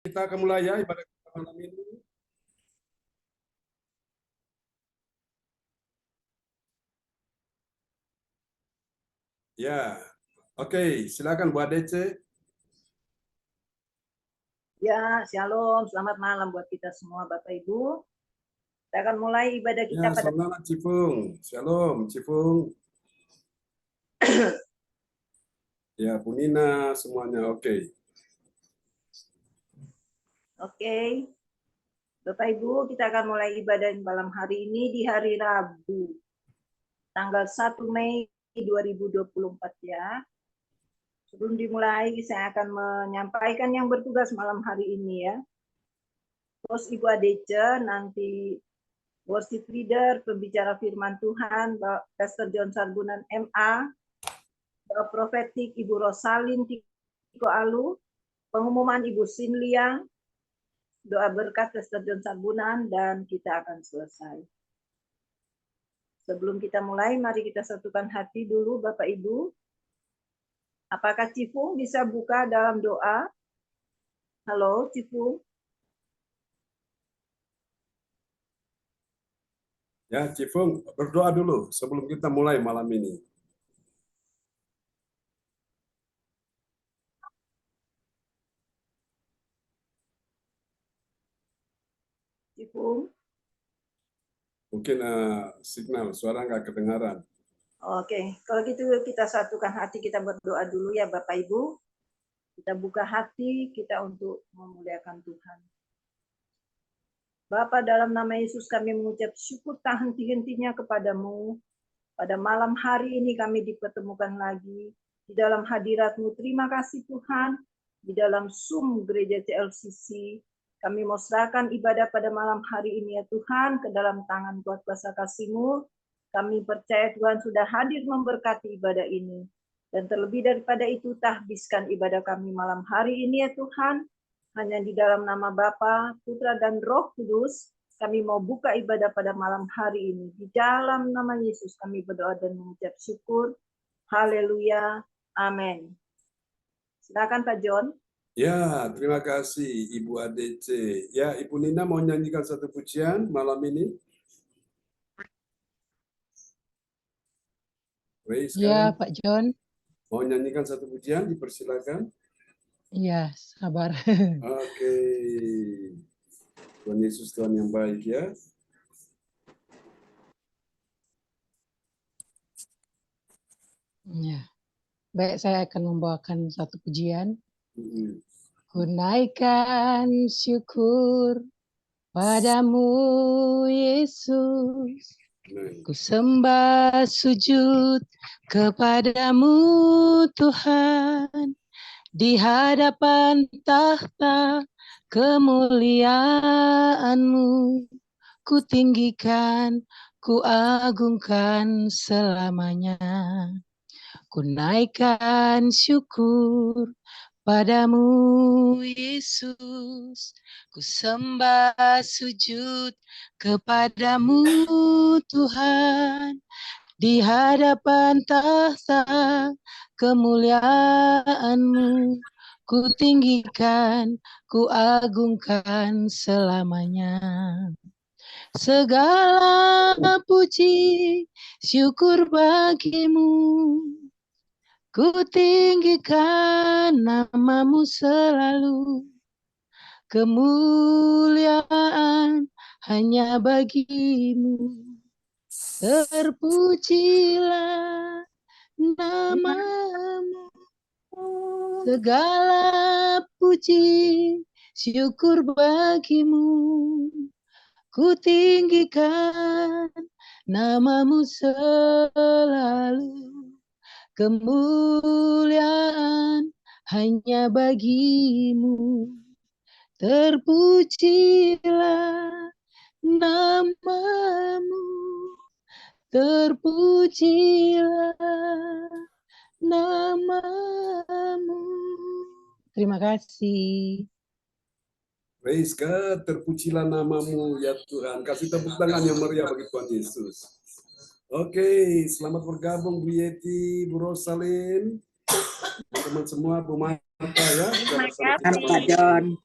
Kita akan mulai ya ibadah kita malam ini. Ya, oke, silakan Bu Adece. Ya, shalom, selamat malam buat kita semua Bapak Ibu. Kita akan mulai ibadah kita Ya, pada selamat Cifung. Shalom, Cifung. Ya, Bu Nina, semuanya oke. Oke. Bapak Ibu, kita akan mulai ibadah malam hari ini di hari Rabu, tanggal 1 Mei 2024 ya. Sebelum dimulai, saya akan menyampaikan yang bertugas malam hari ini ya. Bos Ibu Adece, nanti worship leader, pembicara firman Tuhan, Pastor John Sarbunan MA, Profetik Ibu Rosalin Tiko Alu, pengumuman Ibu Sinlia, doa berkat Pastor John Sarbunan, dan kita akan selesai. Sebelum kita mulai, mari kita satukan hati dulu Bapak Ibu. Apakah Cifung bisa buka dalam doa? Halo Cifung. Ya, Cifung, berdoa dulu sebelum kita mulai malam ini. Cifung. Mungkin signal suara nggak kedengaran. Oke, kalau gitu kita satukan hati, kita berdoa dulu ya Bapak Ibu. Kita buka hati kita untuk memuliakan Tuhan. Bapa, dalam nama Yesus kami mengucap syukur tak henti-hentinya kepadamu. Pada malam hari ini kami dipertemukan lagi di dalam hadirat-Mu. Terima kasih Tuhan. Di dalam Zoom Gereja CLCC, kami mau serahkan ibadah pada malam hari ini ya Tuhan, ke dalam tangan kuat kuasa kasih-Mu. Kami percaya Tuhan sudah hadir memberkati ibadah ini. Dan terlebih daripada itu, tahbiskan ibadah kami malam hari ini ya Tuhan. Hanya di dalam nama Bapa, Putra, dan Roh Kudus, kami mau buka ibadah pada malam hari ini. Di dalam nama Yesus kami berdoa dan mengucap syukur. Haleluya. Amin. Silakan Pak John. Ya, terima kasih Ibu Adece. Ya, Ibu Nina mau nyanyikan satu pujian malam ini? Ya, Pak John. Mau nyanyikan satu pujian, dipersilakan. Iya, sabar. Oke. Tuhan Yesus Tuhan yang baik ya. Ya. Baik, saya akan membawakan satu pujian. Ku naikkan syukur padamu Yesus. Ku sembah sujud kepadamu Tuhan. Di hadapan tahta kemuliaan-Mu, ku tinggikan, ku agungkan selamanya. Ku naikkan syukur padamu Yesus. Ku sembah sujud kepadamu Tuhan. Di hadapan tahta kemuliaan-Mu, ku tinggikan, ku agungkan selamanya. Segala puji, syukur bagimu, ku tinggikan nama-Mu selalu. Kemuliaan hanya bagi-Mu. Terpujilah nama-Mu, segala puji, syukur bagi-Mu. Ku tinggikan nama-Mu selalu. Kemuliaan hanya bagi-Mu. Terpujilah nama-Mu. Terpujilah nama-Mu. Terima kasih. Praise God, terpujilah nama-Mu ya Tuhan. Kasih tepuk tangan yang meriah bagi Tuhan Yesus. Oke, selamat bergabung Bu Yeti, Bu Rosalin, teman-teman semua, Bu Marta ya. Terima kasih Pak John.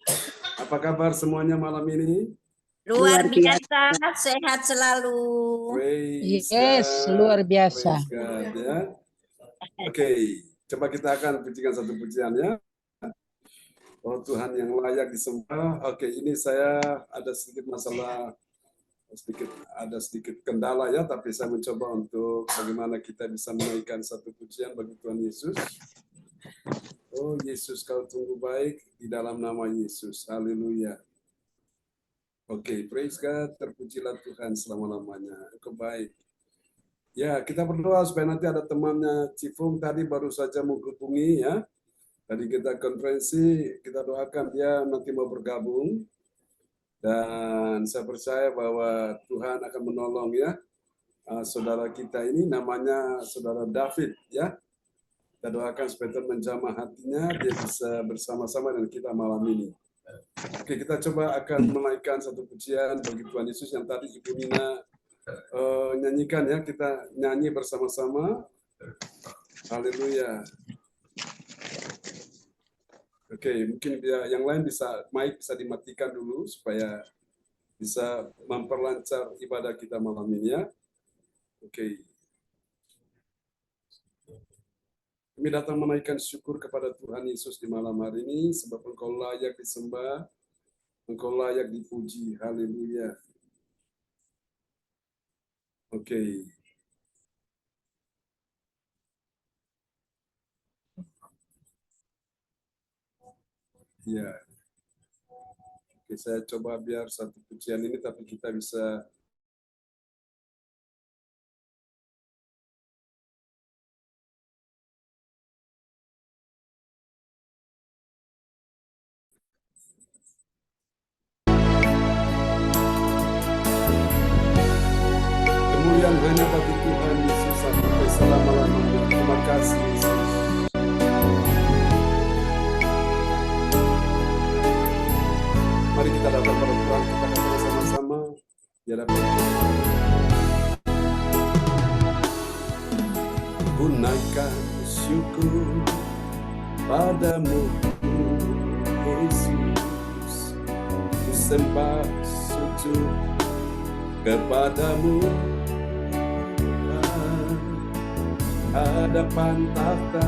Apa kabar semuanya malam ini? Luar biasa, sehat selalu. Praise Yes, God, luar biasa. praise God, ya. Oke, coba kita akan pujikan satu pujian ya. Oh Tuhan yang layak disembah. Oke, ini saya ada sedikit masalah, sedikit kendala ya, tapi saya mencoba untuk bagaimana kita bisa menaikkan satu pujian bagi Tuhan Yesus. Oh Yesus, kau tunggu baik di dalam nama Yesus. Haleluya. Oke, praise God, terpujilah Tuhan selama-lamanya. Engkau baik. Ya, kita berdoa supaya nanti ada temannya Cifung tadi baru saja menghubungi ya. Tadi kita konferensi, kita doakan dia nanti mau bergabung. Dan saya percaya bahwa Tuhan akan menolong ya. Saudara kita ini namanya Saudara David ya. Kita doakan supaya Tuhan menjamah hatinya, dia bisa bersama-sama dengan kita malam ini. Oke, kita coba akan menaikkan satu pujian bagi Tuhan Yesus yang tadi Ibu Nina nyanyikan ya. Kita nyanyi bersama-sama. Haleluya. Oke, mungkin yang lain mic bisa dimatikan dulu supaya bisa memperlancar ibadah kita malam ini ya. Oke. Kami datang menaikkan syukur kepada Tuhan Yesus di malam hari ini sebab Engkau layak disembah, Engkau layak dipuji. Haleluya. Oke. Ya. Oke, saya coba biar satu pujian ini tapi kita bisa kemuliaan hanya bagi Tuhan Yesus sampai selama-lamanya. Terima kasih Yesus. Mari kita datang pada Tuhan, kita katakan sama-sama di hadapan Tuhan. Ku naikkan syukur padamu Yesus, ku sembah sujud kepadamu hadapan tahta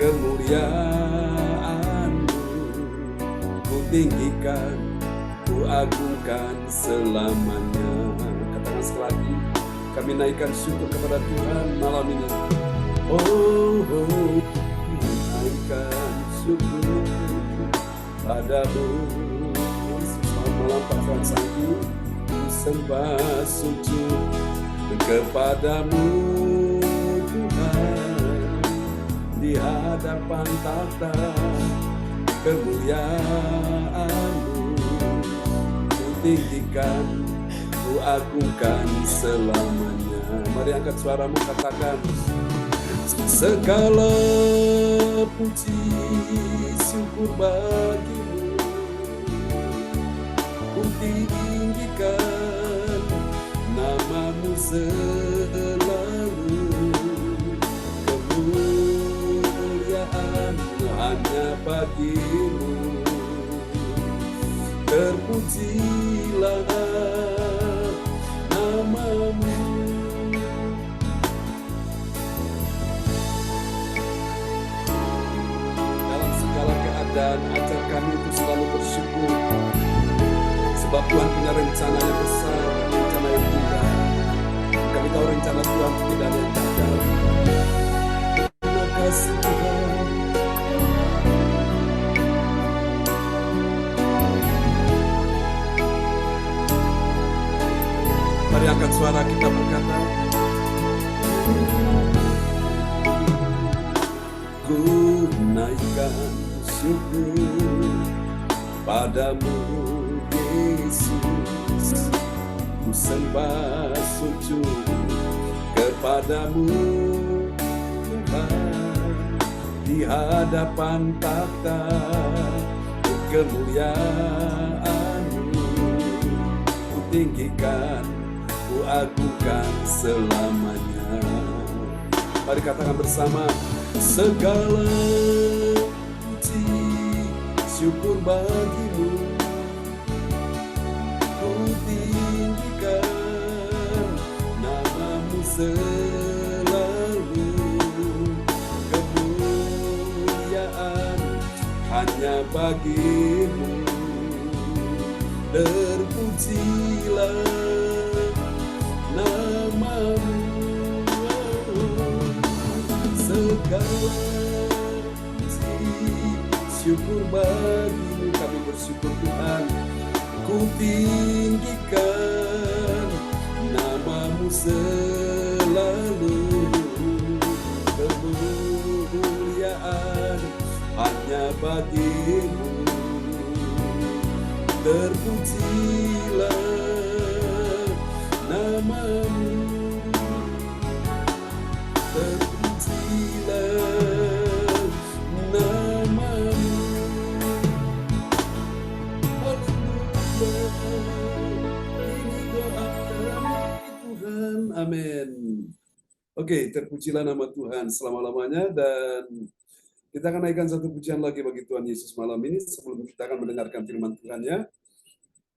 kemuliaan-Mu, ku tinggikan, ku agungkan selamanya. Katakan sekali lagi, kami naikkan syukur kepada Tuhan malam ini. Oh, naikkan syukur padamu Yesus. Malam Pak Tuhan Sangku, ku sembah sujud kepadamu Tuhan di hadapan tahta kemuliaan-Mu, ku tinggikan, ku agungkan selamanya. Mari angkat suaramu, katakan segala puji syukur bagimu, ku tinggikan namamu selalu, kemuliaan hanya bagimu, terpujilah namamu. Dalam segala keadaan ajar kami untuk selalu bersyukur, sebab Tuhan punya rencana yang besar, rencana yang indah. Kami tahu rencana Tuhan tidak ada yang gagal. Terima kasih Tuhan. Mari angkat suara kita berkata, ku naikkan syukur padamu Yesus, ku sembah sujud kepadamu Tuhan di hadapan tahta kemuliaan-Mu, ku tinggikan, ku agungkan selamanya. Mari katakan bersama, segala puji syukur bagimu, ku tinggikan namamu selalu, kemuliaan hanya bagimu, terpujilah namamu, segala syukur bagimu, kami bersyukur Tuhan, ku tinggikan namamu selalu, kemuliaan hanya bagimu, terpujilah namamu, terpujilah namamu. Haleluya, ini doa kami Tuhan, amin. Oke, terpujilah nama Tuhan selama-lamanya, dan kita akan naikkan satu pujian lagi bagi Tuhan Yesus malam ini sebelum kita akan mendengarkan firman Tuhan-Nya.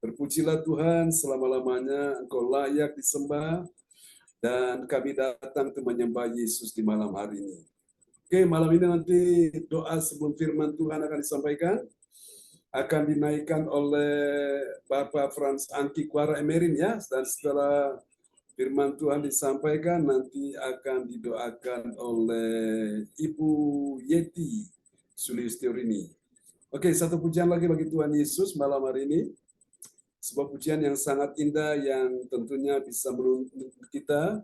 Terpujilah Tuhan selama-lamanya, Engkau layak disembah, dan kami datang untuk menyembah Yesus di malam hari ini. Oke, malam ini nanti doa sebelum firman Tuhan akan disampaikan, akan dinaikkan oleh Bapak Frans Anki Kuara Emerin ya, dan setelah firman Tuhan disampaikan, nanti akan didoakan oleh Ibu Yeti Sulistiorini. Oke, satu pujian lagi bagi Tuhan Yesus malam hari ini. Sebuah pujian yang sangat indah yang tentunya bisa menuntun kita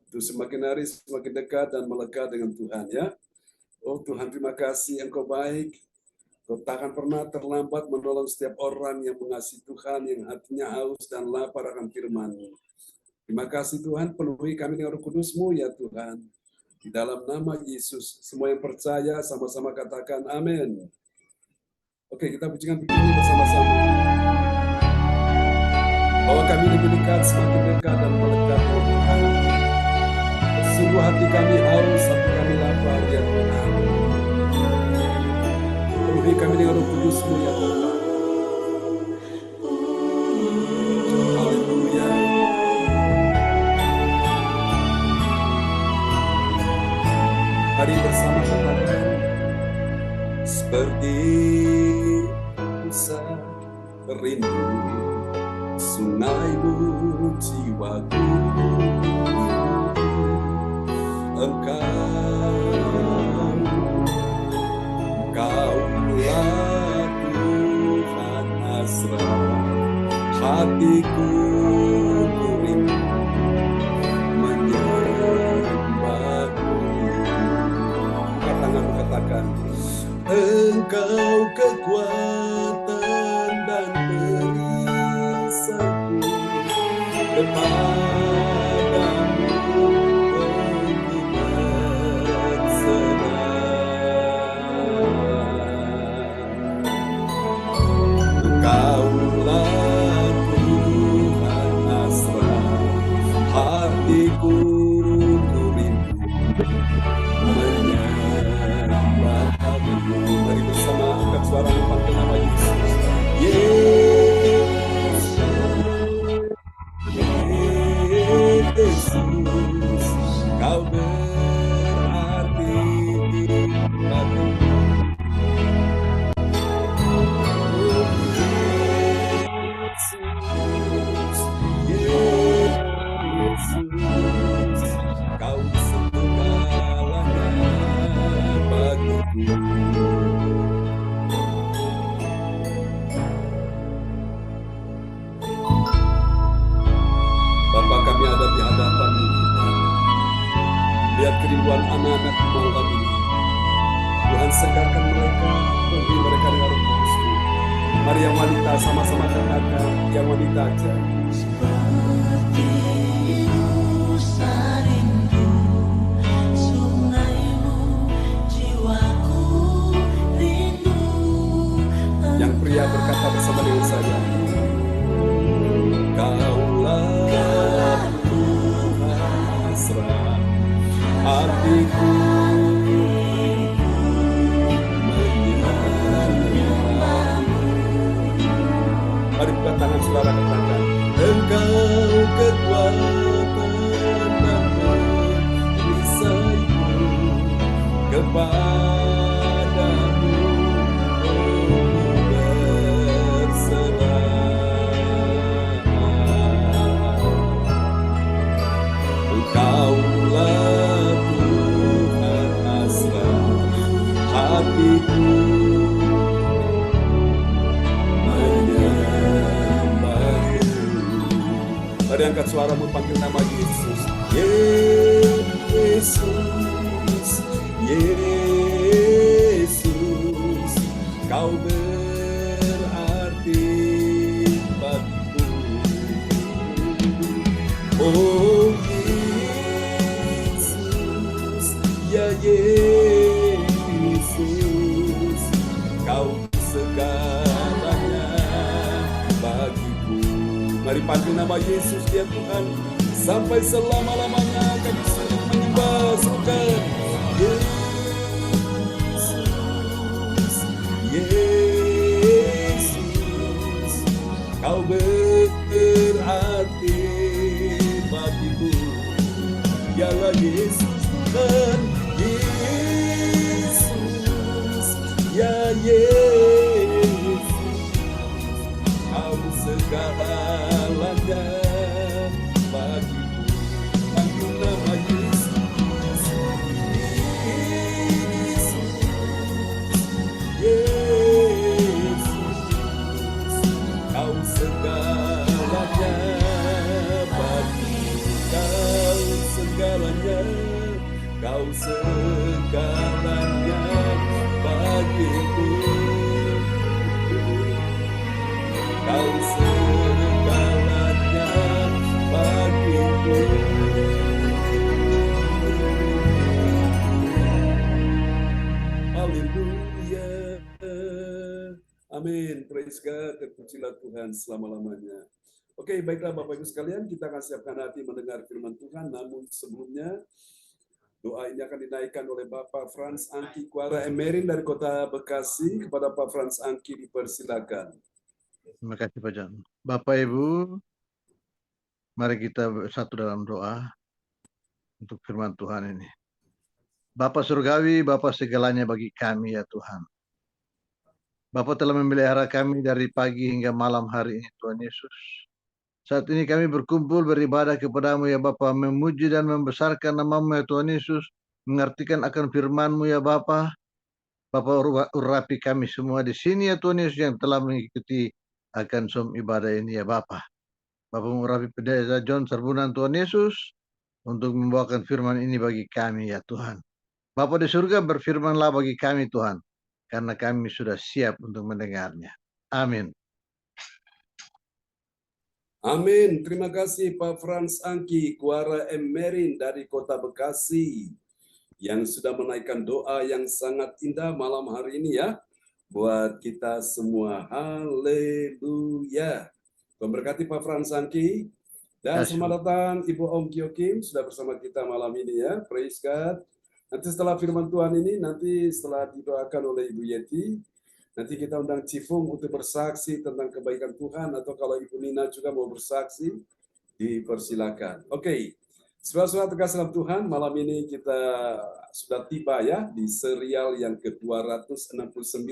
untuk semakin hari semakin dekat dan melekat dengan Tuhan ya. Oh Tuhan, terima kasih, Engkau baik. Engkau takkan pernah terlambat menolong setiap orang yang mengasihi Tuhan, yang hatinya haus dan lapar akan firman-Mu. Terima kasih Tuhan, penuhi kami dengan Roh Kudus-Mu ya Tuhan. Di dalam nama Yesus, semua yang percaya sama-sama katakan amin. Oke, kita pujikan begini bersama-sama. Bahwa kami lebih dekat, semakin dekat dan melekat dengan Tuhan. Sungguh hati kami haus, hati kami lapar ya Tuhan. Penuhi kami dengan Roh Kudus-Mu ya Tuhan. Haleluya. Mari bersama katakan, seperti usah rindu sungaimu jiwaku, Engkaulah Tuhan hasrat hatiku, ku rindu menyembahmu. Katakan, Engkau kekuatan dan perisaiku, kepadamu aku berserah. Engkaulah Tuhan hasrat hatiku, ku rindu menyembahmu. Mari bersama angkat suara memanggil nama Yesus. Yesus, Kau berarti bagiku. Yesus, Kau segalanya bagiku. Bapa, kami ada di hadapan-Mu Tuhan. Lihat kerinduan anak-anak malam ini. Tuhan, segarkan mereka, penuhi mereka dengan Roh Kudus-Mu. Mari yang wanita sama-sama katakan, yang wanita aja. Seperti usah rindu sungaimu, jiwaku rindu. Yang pria berkata bersama dengan saya, Kaulah Tuhan hasrat hatiku, menyembahmu. Mari buka tangan saudara, katakan, Engkau kekuatan dan perisaiku, kepadamu aku berserah. Engkaulah Tuhan hasrat hatiku, mari angkat suaramu, panggil nama Yesus. Yesus, Yesus, kau berarti bagiku. Oh Yesus, ya Yesus, kau segalanya bagiku. Mari panggil nama Yesus, dia Tuhan. Sampai selama-lamanya kami sujud menyembah, serukan. Yesus, Yesus, kau berarti bagiku. Dialah Yesus Tuhan, Yesus, ya Yesus, kau segalanya bagiku. Panggil nama Yesus, Yesus, kau segalanya bagiku. Kau segalanya, kau segalanya bagiku. Kau segalanya bagiku. Haleluya. Amin. Praise God. Terpujilah Tuhan selama-lamanya. Oke, baiklah Bapak Ibu sekalian, kita akan siapkan hati mendengar firman Tuhan. Namun sebelumnya, doa ini akan dinaikkan oleh Bapak Frans Angki Kuara Emerin dari Kota Bekasi. Kepada Pak Frans Angki dipersilakan. Terima kasih Pak Jan. Bapak Ibu, mari kita bersatu dalam doa untuk firman Tuhan ini. Bapa Surgawi, Bapa segalanya bagi kami ya Tuhan. Bapa telah memelihara kami dari pagi hingga malam hari ini Tuhan Yesus. Saat ini kami berkumpul beribadah kepadamu ya Bapa, memuji dan membesarkan namamu ya Tuhan Yesus, mengartikan akan firman-Mu ya Bapa. Bapa urapi kami semua di sini ya Tuhan Yesus yang telah mengikuti akan som ibadah ini ya Bapa. Bapa mengurapi Pendeta John Serbunan Tuhan Yesus untuk membawakan firman ini bagi kami ya Tuhan. Bapa di surga, berfirmanlah bagi kami Tuhan, karena kami sudah siap untuk mendengarnya. Amin. Amin. Terima kasih Pak Frans Angki Kuara Emerin dari Kota Bekasi yang sudah menaikkan doa yang sangat indah malam hari ini ya buat kita semua. Haleluya. Memberkati Pak Frans Angki dan selamat datang Ibu Om Kyo Kim sudah bersama kita malam ini ya. Praise God. Nanti setelah firman Tuhan ini, nanti setelah didoakan oleh Ibu Yeti, nanti kita undang Cifung untuk bersaksi tentang kebaikan Tuhan, atau kalau Ibu Nina juga mau bersaksi, dipersilakan. Oke, saudara-saudara terkasih dalam Tuhan, malam ini kita sudah tiba ya di serial yang ke-269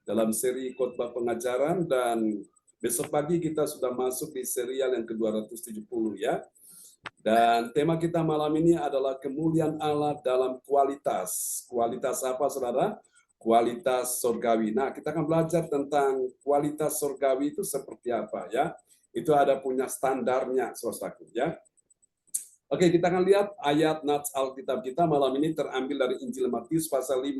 dalam seri khotbah pengajaran, dan besok pagi kita sudah masuk di serial yang ke-270 ya. Dan tema kita malam ini adalah kemuliaan Allah dalam kualitas. Kualitas apa saudara? Kualitas surgawi. Nah, kita akan belajar tentang kualitas surgawi itu seperti apa ya. Itu ada punya standarnya, saudaraku ya. Oke, kita akan lihat ayat nats Alkitab kita malam ini terambil dari Injil Matius pasal 5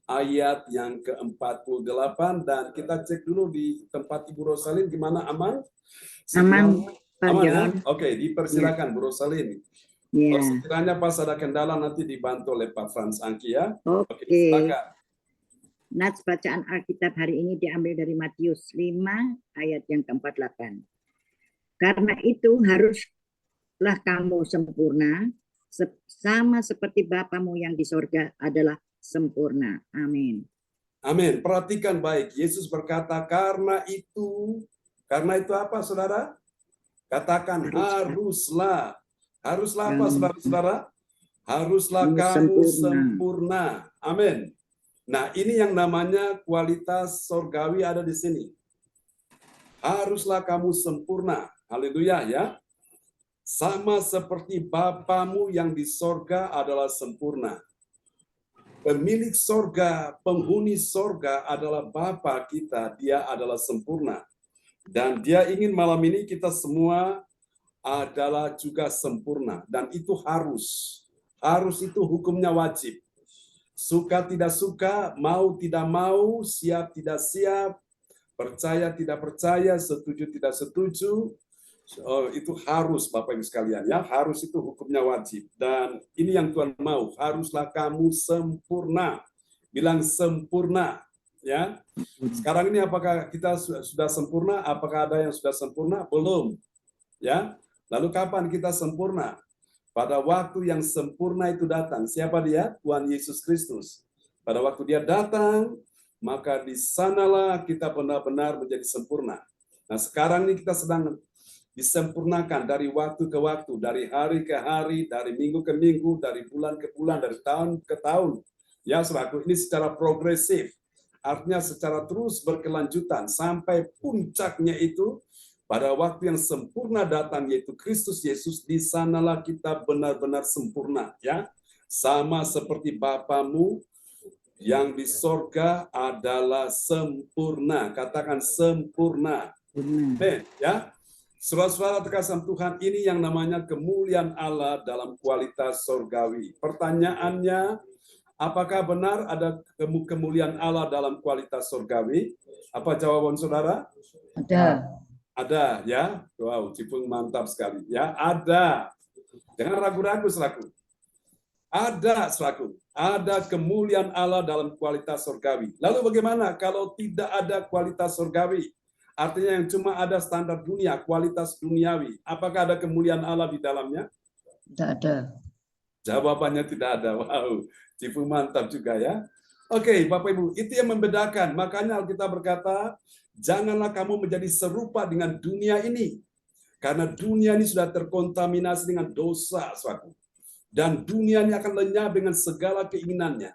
ayat yang ke-48, dan kita cek dulu di tempat Ibu Rosalin gimana, aman? Aman, Pak aman ya? John. Oke, dipersilakan Bu Rosalin. Ya. Kalau sekiranya pas ada kendala nanti dibantu oleh Pak Frans Angki ya. Oke. Silakan. Nats bacaan Alkitab hari ini diambil dari Matius 5 ayat yang ke-48. Karena itu haruslah kamu sempurna, sama seperti Bapamu yang di sorga adalah sempurna. Amin. Amin. Perhatikan baik. Yesus berkata, karena itu Karena itu apa, saudara? Katakan haruslah. Haruslah apa, saudara-saudara? Haruslah kamu sempurna. Amin. Nah, ini yang namanya kualitas sorgawi ada di sini. Haruslah kamu sempurna. Haleluya ya. Sama seperti Bapamu yang di sorga adalah sempurna. Pemilik sorga, penghuni sorga adalah Bapa kita. Dia adalah sempurna. Dan dia ingin malam ini kita semua adalah juga sempurna. Dan itu harus. Harus itu hukumnya wajib. Suka tidak suka, mau tidak mau, siap tidak siap, percaya tidak percaya, setuju tidak setuju, itu harus Bapak Ibu sekalian ya, harus itu hukumnya wajib. Dan ini yang Tuhan mau, haruslah kamu sempurna. Bilang sempurna ya. Sekarang ini apakah kita sudah sempurna? Apakah ada yang sudah sempurna? Belum. Ya. Lalu kapan kita sempurna? Pada waktu yang sempurna itu datang. Siapa dia? Tuhan Yesus Kristus. Pada waktu dia datang, maka di sanalah kita benar-benar menjadi sempurna. Nah, sekarang ini kita sedang disempurnakan dari waktu ke waktu, dari hari ke hari, dari minggu ke minggu, dari bulan ke bulan, dari tahun ke tahun. Ya, saudaraku, ini secara progresif. Artinya secara terus berkelanjutan sampai puncaknya itu pada waktu yang sempurna datang, yaitu Kristus Yesus, di sanalah kita benar-benar sempurna. Ya, sama seperti Bapamu yang di sorga adalah sempurna. Katakan sempurna. Amin. Ya, saudara-saudara terkasih Tuhan, ini yang namanya kemuliaan Allah dalam kualitas sorgawi. Pertanyaannya, apakah benar ada kemuliaan Allah dalam kualitas sorgawi? Apa jawaban saudara? Ada. Ada ya, wow, Cipung mantap sekali ya, ada. Jangan ragu-ragu selaku. Ada selaku. Ada kemuliaan Allah dalam kualitas sorgawi. Lalu bagaimana kalau tidak ada kualitas sorgawi? Artinya yang cuma ada standar dunia, kualitas duniawi. Apakah ada kemuliaan Allah di dalamnya? Tidak ada. Jawabannya tidak ada. Wow, Cipung mantap juga ya. Oke, Bapak Ibu, itu yang membedakan. Makanya Alkitab berkata, janganlah kamu menjadi serupa dengan dunia ini. Karena dunia ini sudah terkontaminasi dengan dosa, saudaraku. Dan dunia ini akan lenyap dengan segala keinginannya.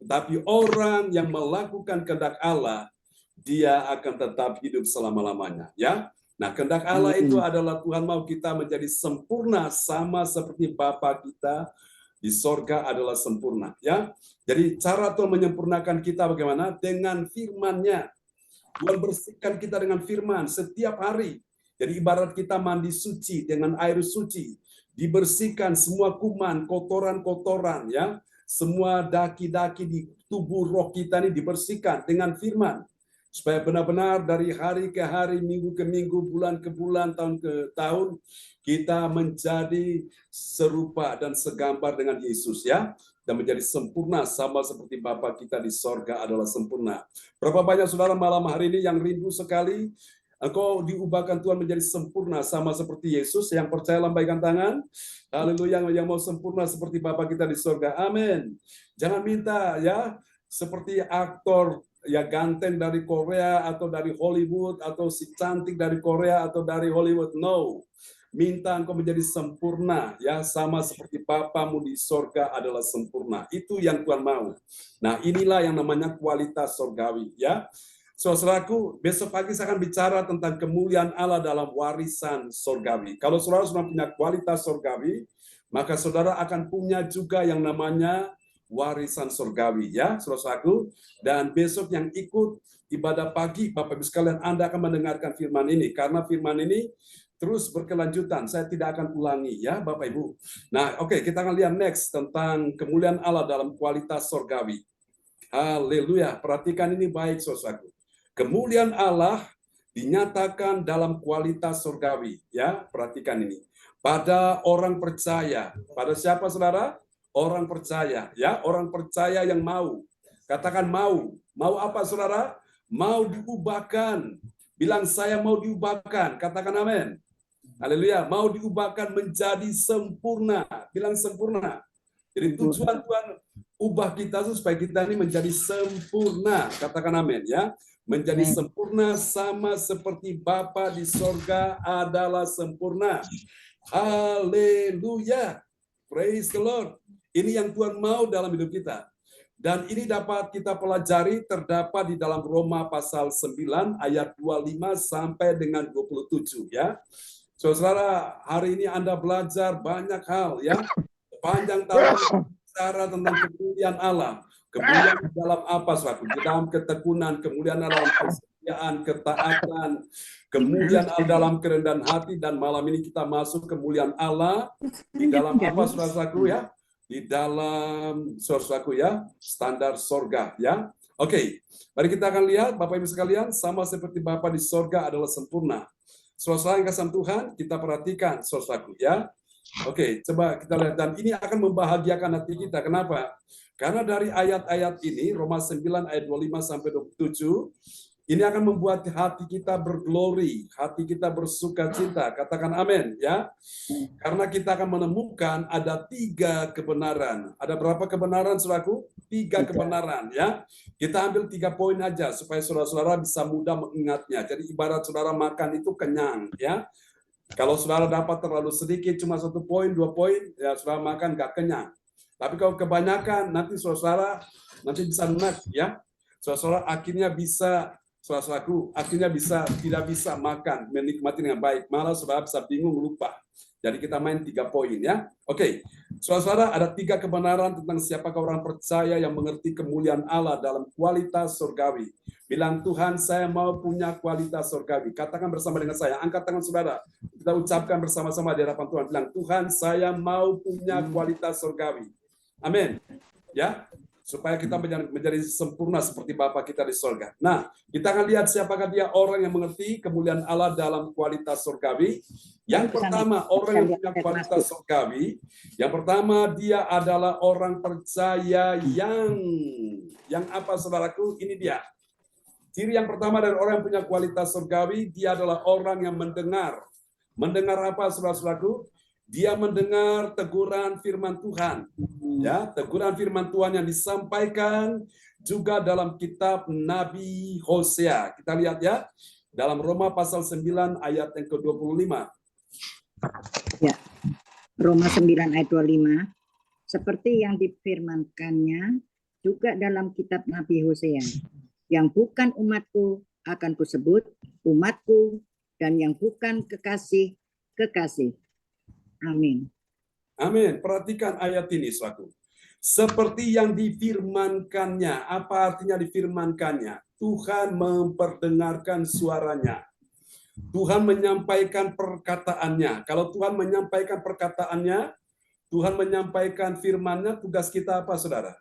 Tetapi orang yang melakukan kehendak Allah, dia akan tetap hidup selama-lamanya. Ya. Nah, kehendak Allah itu adalah Tuhan mau kita menjadi sempurna sama seperti Bapa kita di sorga adalah sempurna. Ya. Jadi cara Tuhan menyempurnakan kita bagaimana? Dengan firman-Nya. Tuhan bersihkan kita dengan firman setiap hari. Jadi ibarat kita mandi suci dengan air suci. Dibersihkan semua kuman, kotoran-kotoran, ya, semua daki-daki di tubuh roh kita ini dibersihkan dengan firman. Supaya benar-benar dari hari ke hari, minggu ke minggu, bulan ke bulan, tahun ke tahun, kita menjadi serupa dan segambar dengan Yesus, ya. Dan menjadi sempurna sama seperti Bapa kita di sorga adalah sempurna. Berapa banyak saudara malam hari ini yang rindu sekali engkau diubahkan Tuhan menjadi sempurna sama seperti Yesus? Yang percaya lambaikan tangan. Haleluya, yang mau sempurna seperti Bapa kita di sorga. Amin. Jangan minta ya seperti aktor ya ganteng dari Korea atau dari Hollywood atau si cantik dari Korea atau dari Hollywood. No. Minta engkau menjadi sempurna, ya, sama seperti Bapamu di sorga adalah sempurna. Itu yang Tuhan mau. Nah, inilah yang namanya kualitas sorgawi, ya. Saudaraku, besok pagi saya akan bicara tentang kemuliaan Allah dalam warisan sorgawi. Kalau saudara sudah punya kualitas sorgawi, maka saudara akan punya juga yang namanya warisan sorgawi, ya, saudaraku. Dan besok yang ikut ibadah pagi, Bapak Ibu sekalian, Anda akan mendengarkan firman ini, karena firman ini terus berkelanjutan. Saya tidak akan ulangi ya Bapak Ibu. Nah, oke, kita akan lihat next tentang kemuliaan Allah dalam kualitas sorgawi. Haleluya. Perhatikan ini baik, saudaraku. Kemuliaan Allah dinyatakan dalam kualitas sorgawi, ya. Perhatikan ini. Pada orang percaya. Pada siapa saudara? Orang percaya, ya. Orang percaya yang mau. Katakan mau. Mau apa saudara? Mau diubahkan. Bilang saya mau diubahkan. Katakan amin. Haleluya, mau diubahkan menjadi sempurna. Bilang sempurna. Jadi tujuan Tuhan ubah kita supaya kita ini menjadi sempurna. Katakan amin ya. menjadi Amen. sempurna sama seperti Bapa di sorga adalah sempurna. Haleluya. Praise the Lord. Ini yang Tuhan mau dalam hidup kita. Dan ini dapat kita pelajari terdapat di dalam Roma pasal 9 ayat 25 sampai dengan 27 ya. Saudara, hari ini Anda belajar banyak hal ya. Sepanjang tahun bicara tentang kemuliaan Allah. Kemuliaan dalam apa, saudara? Di dalam ketekunan, kemuliaan dalam kesetiaan, ketaatan, kemuliaan dalam kerendahan hati, dan malam ini kita masuk kemuliaan Allah di dalam apa, saudaraku ya? Di dalam saudaraku ya, standar sorga ya. Oke, mari kita akan lihat Bapak Ibu sekalian, sama seperti Bapa di sorga adalah sempurna. Saudara yang kasih Tuhan, kita perhatikan saudaraku ya. Oke, coba kita lihat, dan ini akan membahagiakan hati kita. Kenapa? Karena dari ayat-ayat ini, Roma 9 ayat 25 sampai 27, ini akan membuat hati kita berglori, hati kita bersuka cita. Katakan amin ya. Karena kita akan menemukan ada 3 kebenaran. Ada berapa kebenaran, saudaraku? 3 kebenaran ya. Kita ambil 3 poin aja supaya saudara-saudara bisa mudah mengingatnya. Jadi ibarat saudara makan itu kenyang ya. Kalau saudara dapat terlalu sedikit, cuma 1 poin, 2 poin, ya saudara makan nggak kenyang. Tapi kalau kebanyakan, nanti saudara nanti bisa enak ya. Saudara akhirnya bisa, saudaraku akhirnya bisa tidak bisa makan, menikmati dengan baik. Malah saudara bisa bingung, lupa. Jadi kita main 3 poin ya. Oke, saudara ada 3 kebenaran tentang siapakah orang percaya yang mengerti kemuliaan Allah dalam kualitas surgawi. Bilang, Tuhan, saya mau punya kualitas surgawi. Katakan bersama dengan saya. Angkat tangan saudara. Kita ucapkan bersama-sama di hadapan Tuhan. Bilang, Tuhan, saya mau punya kualitas surgawi. Amin. Ya, supaya kita menjadi sempurna seperti Bapa kita di surga. Nah, kita akan lihat siapakah dia orang yang mengerti kemuliaan Allah dalam kualitas surgawi. Yang pertama, orang yang punya kualitas surgawi. Yang pertama, dia adalah orang percaya yang apa, saudaraku? Ini dia. Ciri yang pertama dari orang yang punya kualitas surgawi, dia adalah orang yang mendengar. Mendengar apa, saudara-saudaraku? Dia mendengar teguran firman Tuhan. Ya, teguran firman Tuhan yang disampaikan juga dalam kitab Nabi Hosea. Kita lihat ya, dalam Roma pasal 9 ayat yang ke-25. Ya. Roma 9 ayat 25. Seperti yang difirmankannya juga dalam kitab Nabi Hosea. Yang bukan umatku akan kusebut umatku, dan yang bukan kekasih, kekasih. Amin. Amin. Perhatikan ayat ini, saudaraku. Seperti yang difirmankannya. Apa artinya difirmankannya? Tuhan memperdengarkan suaranya. Tuhan menyampaikan perkataannya. Kalau Tuhan menyampaikan perkataannya, Tuhan menyampaikan firman-Nya, tugas kita apa, saudara?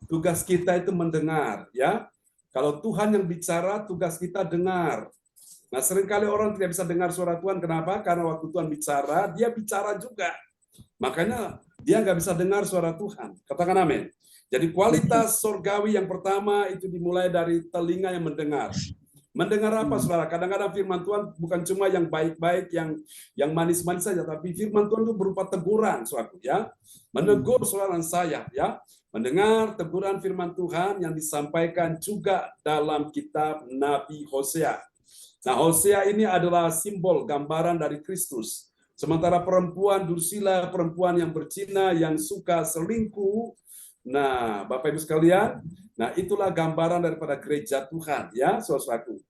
Tugas kita itu mendengar, ya. Kalau Tuhan yang bicara, tugas kita dengar. Nah, seringkali orang tidak bisa dengar suara Tuhan. Kenapa? Karena waktu Tuhan bicara, dia bicara juga. Makanya dia nggak bisa dengar suara Tuhan. Katakan amin. Jadi kualitas surgawi yang pertama itu dimulai dari telinga yang mendengar. Mendengar apa, saudara? Kadang-kadang firman Tuhan bukan cuma yang baik-baik, yang manis-manis saja, tapi firman Tuhan itu berupa teguran, saudaraku, ya. Menegur saudara dan saya, ya. Mendengar teguran firman Tuhan yang disampaikan juga dalam kitab Nabi Hosea. Nah, Hosea ini adalah simbol gambaran dari Kristus. Sementara perempuan Dursila, perempuan yang berzina, yang suka selingkuh. Nah, Bapak Ibu sekalian, nah itulah gambaran daripada gereja Tuhan, ya, saudaraku.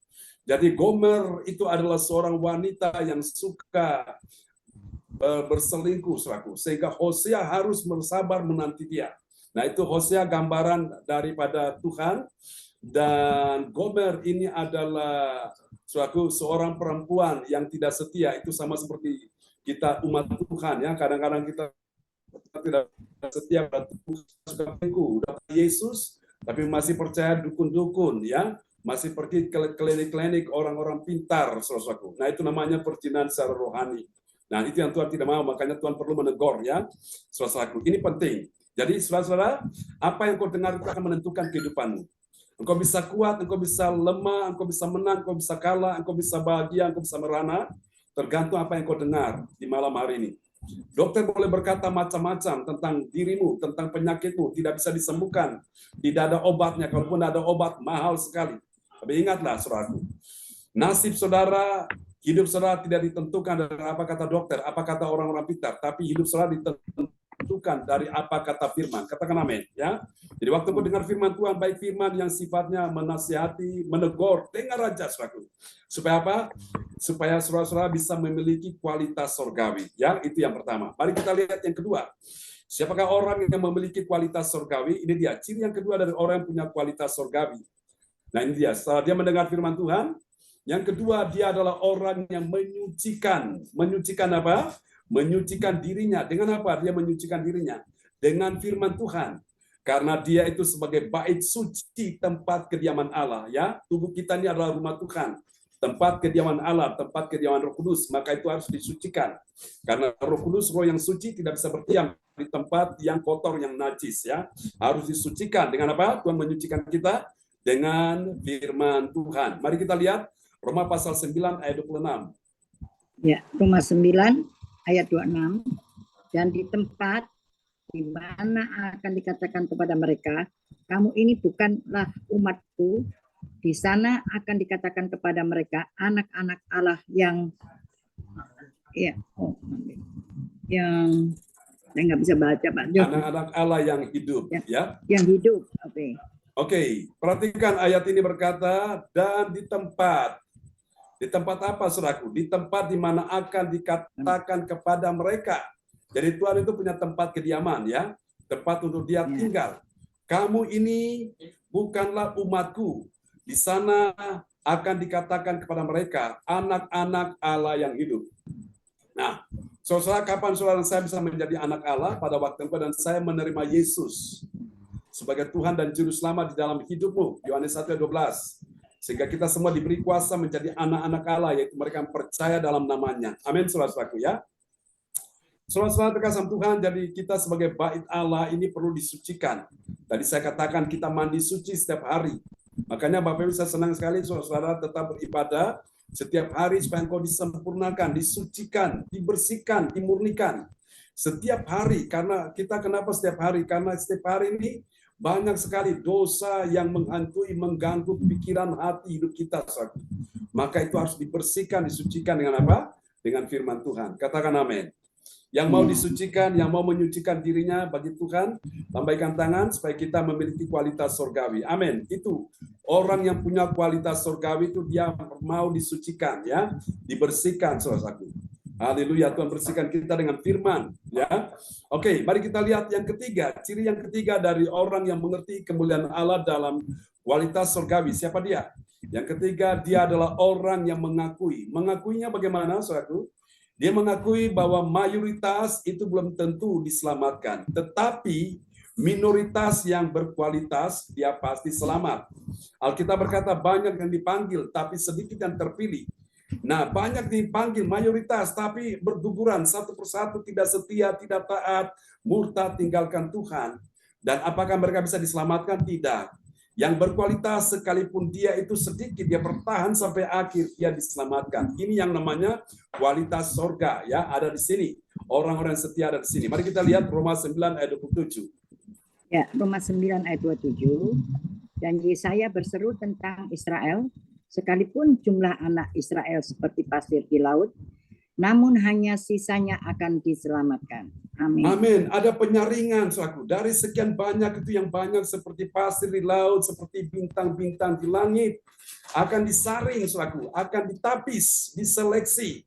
Jadi Gomer itu adalah seorang wanita yang suka berselingkuh, saudaraku. Sehingga Hosea harus bersabar menanti dia. Nah, itu Hosea gambaran daripada Tuhan. Dan Gomer ini adalah seorang perempuan yang tidak setia. Itu sama seperti kita umat Tuhan, ya. Kadang-kadang kita tidak setia pada Tuhan, suka selingkuh. Udah Yesus, tapi masih percaya dukun-dukun, ya. Masih pergi ke klinik-klinik orang-orang pintar, saudaraku. Nah, itu namanya perzinahan secara rohani. Nah, itu yang Tuhan tidak mau, makanya Tuhan perlu menegur, ya, saudaraku. Ini penting. Jadi, saudara-saudara, apa yang kau dengar itu akan menentukan kehidupanmu. Engkau bisa kuat, engkau bisa lemah, engkau bisa menang, engkau bisa kalah, engkau bisa bahagia, engkau bisa merana, tergantung apa yang kau dengar di malam hari ini. Dokter boleh berkata macam-macam tentang dirimu, tentang penyakitmu, tidak bisa disembuhkan, tidak ada obatnya, kalaupun ada obat mahal sekali. Tapi ingatlah, saudaraku, nasib saudara, hidup saudara tidak ditentukan dari apa kata dokter, apa kata orang-orang pintar, tapi hidup saudara ditentukan dari apa kata firman. Katakan amin, ya. Jadi waktu mendengar firman Tuhan, baik firman yang sifatnya menasihati, menegur, dengar aja, saudaraku. Supaya apa? Supaya saudara-saudara bisa memiliki kualitas surgawi. Ya, itu yang pertama. Mari kita lihat yang kedua. Siapakah orang yang memiliki kualitas surgawi? Ini dia, ciri yang kedua dari orang yang punya kualitas surgawi. Nah, ini dia, setelah dia mendengar firman Tuhan, yang kedua, dia adalah orang yang menyucikan. Menyucikan apa? Menyucikan dirinya. Dengan apa dia menyucikan dirinya? Dengan firman Tuhan. Karena dia itu sebagai bait suci, tempat kediaman Allah. Ya, tubuh kita ini adalah rumah Tuhan. Tempat kediaman Allah, tempat kediaman Roh Kudus, maka itu harus disucikan. Karena Roh Kudus, Roh yang suci tidak bisa berdiam di tempat yang kotor, yang najis, ya. Harus disucikan. Dengan apa? Tuhan menyucikan kita dengan firman Tuhan. Mari kita lihat Roma pasal 9 ayat 26. Ya, Roma 9 ayat 26. Dan di tempat di mana akan dikatakan kepada mereka, kamu ini bukanlah umatku, di sana akan dikatakan kepada mereka anak-anak Allah yang yang saya nggak bisa baca, Pak Jo. Anak-anak Allah yang hidup, ya. Yang hidup, oke. Oke, perhatikan ayat ini berkata, dan di tempat apa, saudaraku? Di tempat di mana akan dikatakan kepada mereka. Jadi Tuhan itu punya tempat kediaman, ya, tempat untuk dia tinggal. Kamu ini bukanlah umatku. Di sana akan dikatakan kepada mereka anak-anak Allah yang hidup. Nah, saudara, kapan saudara saya bisa menjadi anak Allah? Pada waktu itu dan saya menerima Yesus sebagai Tuhan dan Juru Selamat di dalam hidupmu. Yohanes 1:12. Sehingga kita semua diberi kuasa menjadi anak-anak Allah, yaitu mereka yang percaya dalam namanya. Amin, saudara-saudaraku, ya. Saudara-saudara terkasih Tuhan, jadi kita sebagai bait Allah ini perlu disucikan. Tadi saya katakan kita mandi suci setiap hari. Makanya Bapak Ibu, saya senang sekali saudara-saudara tetap beribadah setiap hari supaya engkau disempurnakan, disucikan, dibersihkan, dimurnikan. Setiap hari, karena kita kenapa setiap hari? Karena setiap hari ini banyak sekali dosa yang menghantui, mengganggu pikiran, hati, hidup kita. Maka itu harus dibersihkan, disucikan dengan apa? Dengan firman Tuhan. Katakan amin. Yang mau disucikan, yang mau menyucikan dirinya bagi Tuhan, lambaikan tangan supaya kita memiliki kualitas surgawi. Amin. Itu orang yang punya kualitas surgawi itu dia mau disucikan, ya, dibersihkan, saudaraku. Haleluya, Tuhan bersihkan kita dengan firman, ya. Oke, mari kita lihat yang ketiga. Ciri yang ketiga dari orang yang mengerti kemuliaan Allah dalam kualitas surgawi. Siapa dia? Yang ketiga, dia adalah orang yang mengakui. Mengakuinya bagaimana, saudaraku? Dia mengakui bahwa mayoritas itu belum tentu diselamatkan. Tetapi minoritas yang berkualitas, dia pasti selamat. Alkitab berkata banyak yang dipanggil, tapi sedikit yang terpilih. Nah, banyak dipanggil mayoritas, tapi berguguran satu persatu, tidak setia, tidak taat, murtad, tinggalkan Tuhan. Dan apakah mereka bisa diselamatkan? Tidak. Yang berkualitas sekalipun dia itu sedikit, dia bertahan sampai akhir, dia diselamatkan. Ini yang namanya kualitas surga, ya, ada di sini. Orang-orang setia ada di sini. Mari kita lihat Roma 9 ayat 27. Ya, Roma 9 ayat 27. Dan Yesaya berseru tentang Israel, sekalipun jumlah anak Israel seperti pasir di laut, namun hanya sisanya akan diselamatkan. Amin. Amin. Ada penyaringan, saudaraku. Dari sekian banyak itu yang banyak seperti pasir di laut, seperti bintang-bintang di langit, akan disaring, saudaraku, akan ditapis, diseleksi.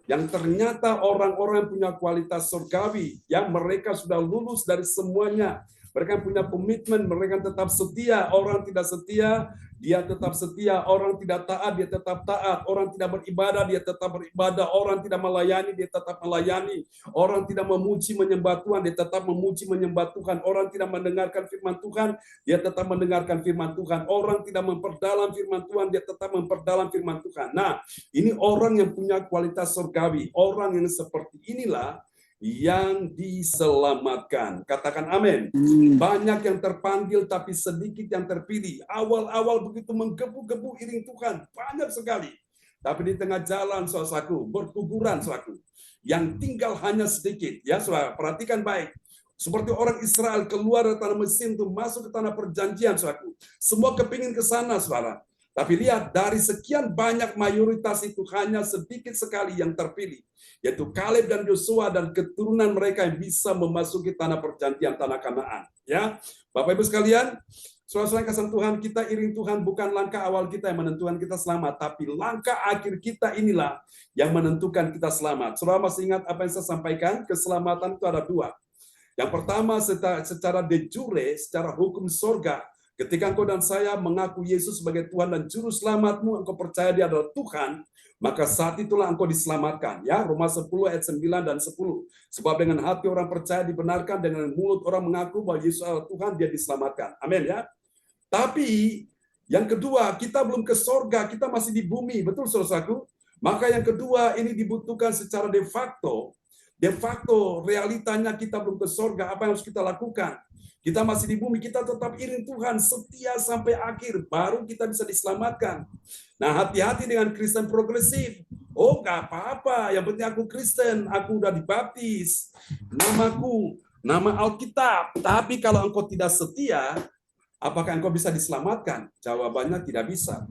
Yang ternyata orang-orang yang punya kualitas surgawi, yang mereka sudah lulus dari semuanya. Mereka punya komitmen, mereka tetap setia. Orang tidak setia, dia tetap setia. Orang tidak taat, dia tetap taat. Orang tidak beribadah, dia tetap beribadah. Orang tidak melayani, dia tetap melayani. Orang tidak memuji menyembah Tuhan, dia tetap memuji menyembah Tuhan. Orang tidak mendengarkan firman Tuhan, dia tetap mendengarkan firman Tuhan. Orang tidak memperdalam firman Tuhan, dia tetap memperdalam firman Tuhan. Nah, ini orang yang punya kualitas surgawi. Orang yang seperti inilah yang diselamatkan. Katakan amin. Banyak yang terpanggil tapi sedikit yang terpilih. Awal-awal begitu menggebu-gebu iring Tuhan, banyak sekali. Tapi di tengah jalan, saudaraku, berkuburan, saudaraku. Yang tinggal hanya sedikit. Ya, saudara, perhatikan baik. Seperti orang Israel keluar dari tanah Mesir untuk masuk ke tanah perjanjian, saudaraku. Semua kepingin ke sana, saudara. Tapi lihat, dari sekian banyak mayoritas itu hanya sedikit sekali yang terpilih, yaitu Kaleb dan Yosua dan keturunan mereka yang bisa memasuki tanah perjanjian, tanah Kanaan. Ya, Bapak Ibu sekalian, saudara-saudara kasih Tuhan, kita iring Tuhan bukan langkah awal kita yang menentukan kita selamat, tapi langkah akhir kita inilah yang menentukan kita selamat. Saudara masih ingat apa yang saya sampaikan? Keselamatan itu ada dua. Yang pertama secara de jure, secara hukum sorga, ketika engkau dan saya mengaku Yesus sebagai Tuhan dan Juru Selamatmu, engkau percaya Dia adalah Tuhan, maka saat itulah engkau diselamatkan. Ya, Roma 10 ayat 9 dan 10. Sebab dengan hati orang percaya dibenarkan, dengan mulut orang mengaku bahwa Yesus adalah Tuhan, dia diselamatkan. Amin ya. Tapi yang kedua, kita belum ke sorga, kita masih di bumi, betul saudaraku? Maka yang kedua ini dibutuhkan secara de facto. De facto realitanya kita belum ke sorga, apa yang harus kita lakukan? Kita masih di bumi, kita tetap iring Tuhan setia sampai akhir, baru kita bisa diselamatkan. Nah, hati-hati dengan Kristen progresif. Oh, gak apa-apa, yang penting aku Kristen, aku udah dibaptis, namaku, nama Alkitab. Tapi kalau engkau tidak setia, apakah engkau bisa diselamatkan? Jawabannya tidak bisa.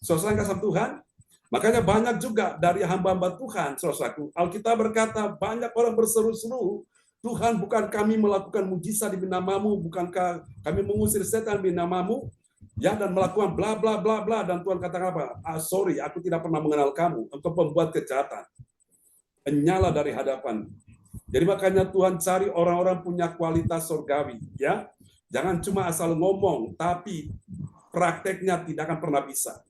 Saudara kasih Tuhan, makanya banyak juga dari hamba-hamba Tuhan, saudaraku. Alkitab berkata, banyak orang berseru-seru, Tuhan, bukan kami melakukan mujizat di namamu, bukankah kami mengusir setan di namamu, ya, dan melakukan bla bla bla bla, dan Tuhan katakan apa? Sorry, aku tidak pernah mengenal kamu, engkau pembuat kejahatan, nyala dari hadapan. Jadi makanya Tuhan cari orang-orang punya kualitas surgawi, ya. Jangan cuma asal ngomong, tapi prakteknya tidak akan pernah bisa.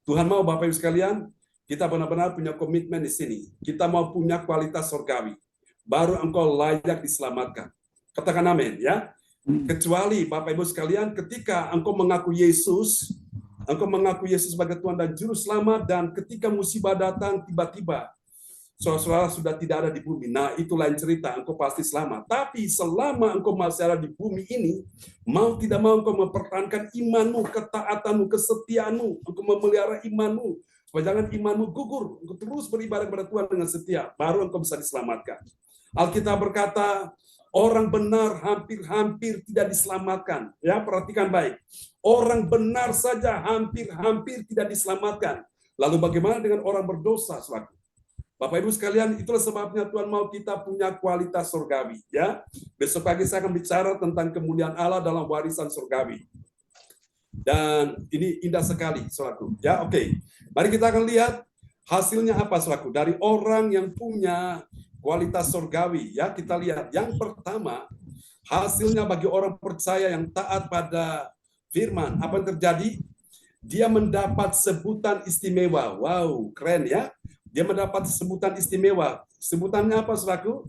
Tuhan mau Bapak Ibu sekalian, kita benar-benar punya komitmen di sini. Kita mau punya kualitas surgawi. Baru engkau layak diselamatkan. Katakan amin ya. Kecuali Bapak Ibu sekalian, ketika engkau mengaku Yesus sebagai Tuhan dan Juru Selamat, dan ketika musibah datang tiba-tiba, saudara-saudara sudah tidak ada di bumi. Nah, itu lain cerita, engkau pasti selamat. Tapi selama engkau masih ada di bumi ini, mau tidak mau engkau mempertahankan imanmu, ketaatanmu, kesetiaanmu, engkau memelihara imanmu, supaya jangan imanmu gugur, engkau terus beribadah kepada Tuhan dengan setia, baru engkau bisa diselamatkan. Alkitab berkata, orang benar hampir-hampir tidak diselamatkan. Ya, perhatikan baik. Orang benar saja hampir-hampir tidak diselamatkan. Lalu bagaimana dengan orang berdosa, saudara? Bapak Ibu sekalian, itulah sebabnya Tuhan mau kita punya kualitas surgawi. Ya, besok pagi saya akan bicara tentang kemuliaan Allah dalam warisan surgawi. Dan ini indah sekali, saudaraku. Ya, oke. Mari kita akan lihat hasilnya apa, saudaraku, dari orang yang punya kualitas surgawi. Ya, kita lihat. Yang pertama, hasilnya bagi orang percaya yang taat pada firman. Apa yang terjadi? Dia mendapat sebutan istimewa. Wow, keren ya. Dia mendapat sebutan istimewa. Sebutannya apa, saudaraku?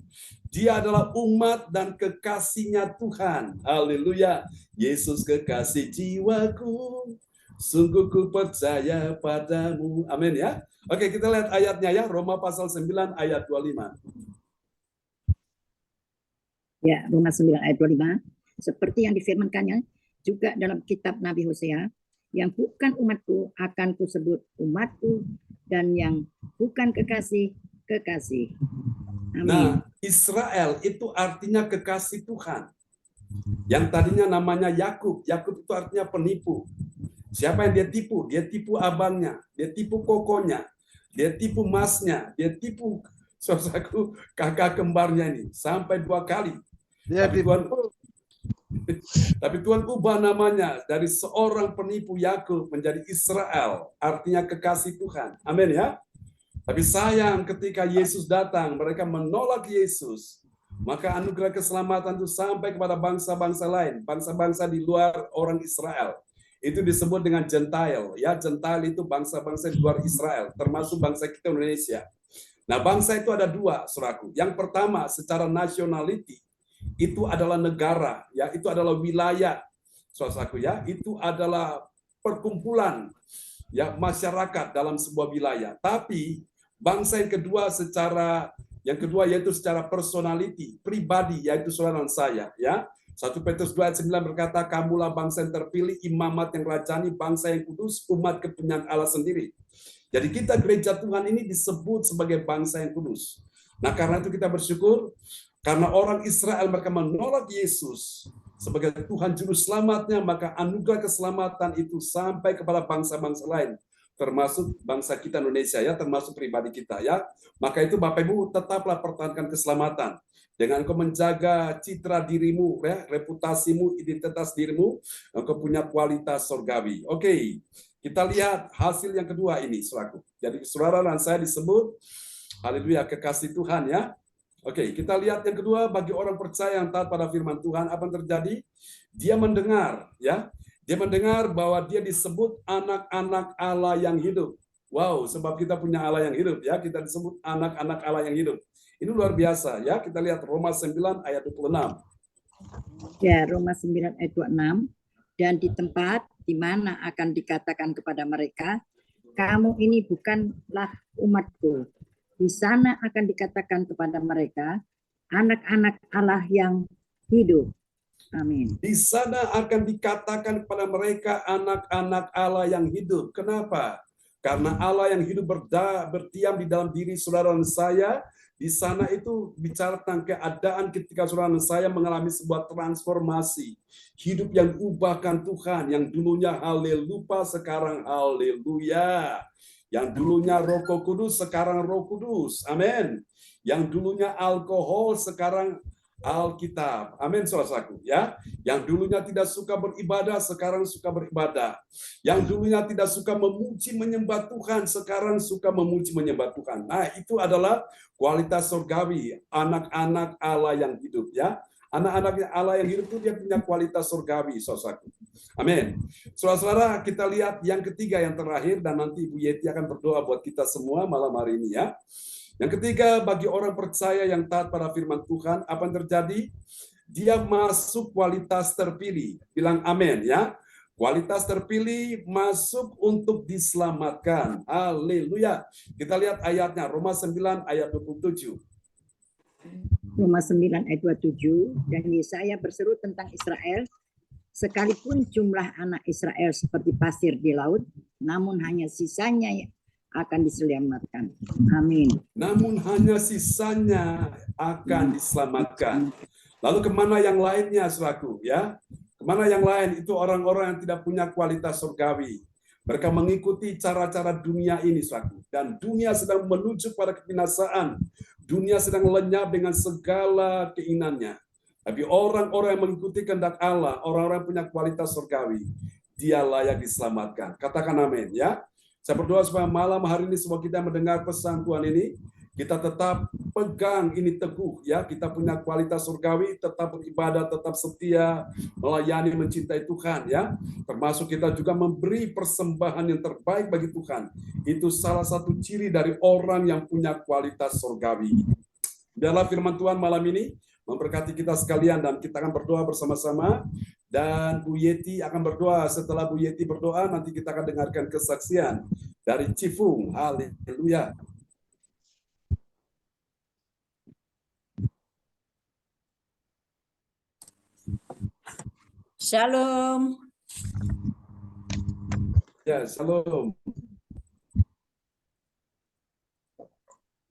Dia adalah umat dan kekasihnya Tuhan. Haleluya. Yesus kekasih jiwaku, sungguh ku percaya padamu. Amin ya. Oke, kita lihat ayatnya ya. Roma pasal 9 ayat 25. Ya, Roma 9 ayat 25. Seperti yang difirmankannya juga dalam kitab Nabi Hosea, yang bukan umatku akan kusebut umatku, dan yang bukan kekasih, kekasih. Amin. Nah, Israel itu artinya kekasih Tuhan. Yang tadinya namanya Yakub. Yakub itu artinya penipu. Siapa yang dia tipu? Dia tipu abangnya, dia tipu kokonya, dia tipu masnya, dia tipu saudaraku kakak kembarnya ini sampai 2 kali. Ya, Tapi Tuhan ubah namanya dari seorang penipu Yakub menjadi Israel, artinya kekasih Tuhan. Amin ya. Tapi sayang ketika Yesus datang, mereka menolak Yesus. Maka anugerah keselamatan itu sampai kepada bangsa-bangsa lain, bangsa-bangsa di luar orang Israel. Itu disebut dengan Gentile. Ya, Gentile itu bangsa-bangsa di luar Israel, termasuk bangsa kita Indonesia. Nah, bangsa itu ada 2, saudaraku. Yang pertama, secara nationality, itu adalah negara, ya, itu adalah wilayah, saudaraku ya, itu adalah perkumpulan, ya, masyarakat dalam sebuah wilayah. Tapi bangsa yang kedua yaitu secara personality, pribadi, yaitu saudara dan saya, ya. 1 Petrus 2 ayat 9 berkata, kamulah bangsa yang terpilih, imamat yang rajani, bangsa yang kudus, umat kepunyaan Allah sendiri. Jadi kita gereja Tuhan ini disebut sebagai bangsa yang kudus. Nah, karena itu kita bersyukur, karena orang Israel mereka menolak Yesus, sebagai Tuhan Juru Selamatnya, maka anugerah keselamatan itu sampai kepada bangsa-bangsa lain, termasuk bangsa kita Indonesia ya, termasuk pribadi kita ya. Maka itu Bapak Ibu tetaplah pertahankan keselamatan. Dengan engkau menjaga citra dirimu, ya, reputasimu, identitas dirimu, engkau punya kualitas surgawi. Oke, kita lihat hasil yang kedua ini, saudaraku. Jadi saudara dan saya disebut, haleluya, kekasih Tuhan ya. Oke, kita lihat yang kedua, bagi orang percaya yang taat pada firman Tuhan, apa yang terjadi? Dia mendengar, ya. Dia mendengar bahwa dia disebut anak-anak Allah yang hidup. Wow, sebab kita punya Allah yang hidup, ya. Kita disebut anak-anak Allah yang hidup. Ini luar biasa, ya. Kita lihat Roma 9 ayat 26. Ya, Roma 9 ayat 26. Dan di tempat di mana akan dikatakan kepada mereka, kamu ini bukanlah umatku. Di sana akan dikatakan kepada mereka, anak-anak Allah yang hidup. Amin. Di sana akan dikatakan kepada mereka anak-anak Allah yang hidup. Kenapa? Karena Allah yang hidup berdiam di dalam diri saudara dan saya. Di sana itu bicara tentang keadaan ketika saudara dan saya mengalami sebuah transformasi. Hidup yang diubahkan Tuhan. Yang dulunya haleluya, sekarang haleluya. Yang dulunya Roh Kudus, sekarang Roh Kudus. Amin. Yang dulunya alkohol, sekarang Alkitab. Amin, saudaraku. Ya, yang dulunya tidak suka beribadah, sekarang suka beribadah. Yang dulunya tidak suka memuji menyembah Tuhan, sekarang suka memuji menyembah Tuhan. Nah, itu adalah kualitas surgawi, anak-anak Allah yang hidup. Ya, anak-anak Allah yang hidup itu dia punya kualitas surgawi, saudaraku. Amin. Saudara-saudara, kita lihat yang ketiga, yang terakhir, dan nanti Ibu Yeti akan berdoa buat kita semua malam hari ini ya. Yang ketiga, bagi orang percaya yang taat pada firman Tuhan, apa yang terjadi? Dia masuk kualitas terpilih. Bilang amin ya. Kualitas terpilih masuk untuk diselamatkan. Haleluya. Kita lihat ayatnya, Roma 9 ayat 27. Roma 9 ayat 27. Dan Yesaya berseru tentang Israel, sekalipun jumlah anak Israel seperti pasir di laut, namun hanya sisanya akan diselamatkan. Amin. Namun hanya sisanya akan diselamatkan. Lalu kemana yang lainnya, saudaraku? Ya, kemana yang lain? Itu orang-orang yang tidak punya kualitas surgawi. Mereka mengikuti cara-cara dunia ini, saudaraku. Dan dunia sedang menuju pada kebinasaan. Dunia sedang lenyap dengan segala keinginannya. Tapi orang-orang yang mengikuti kehendak Allah, orang-orang yang punya kualitas surgawi, dia layak diselamatkan. Katakan amin ya. Saya berdoa supaya malam hari ini semua kita mendengar pesan Tuhan ini, kita tetap pegang ini teguh ya. Kita punya kualitas surgawi, tetap beribadah, tetap setia, melayani, mencintai Tuhan ya. Termasuk kita juga memberi persembahan yang terbaik bagi Tuhan. Itu salah satu ciri dari orang yang punya kualitas surgawi. Dalam firman Tuhan malam ini memberkati kita sekalian, dan kita akan berdoa bersama-sama. Dan Bu Yeti akan berdoa. Setelah Bu Yeti berdoa, nanti kita akan dengarkan kesaksian dari Cifung. Haleluya. Shalom. Ya, shalom.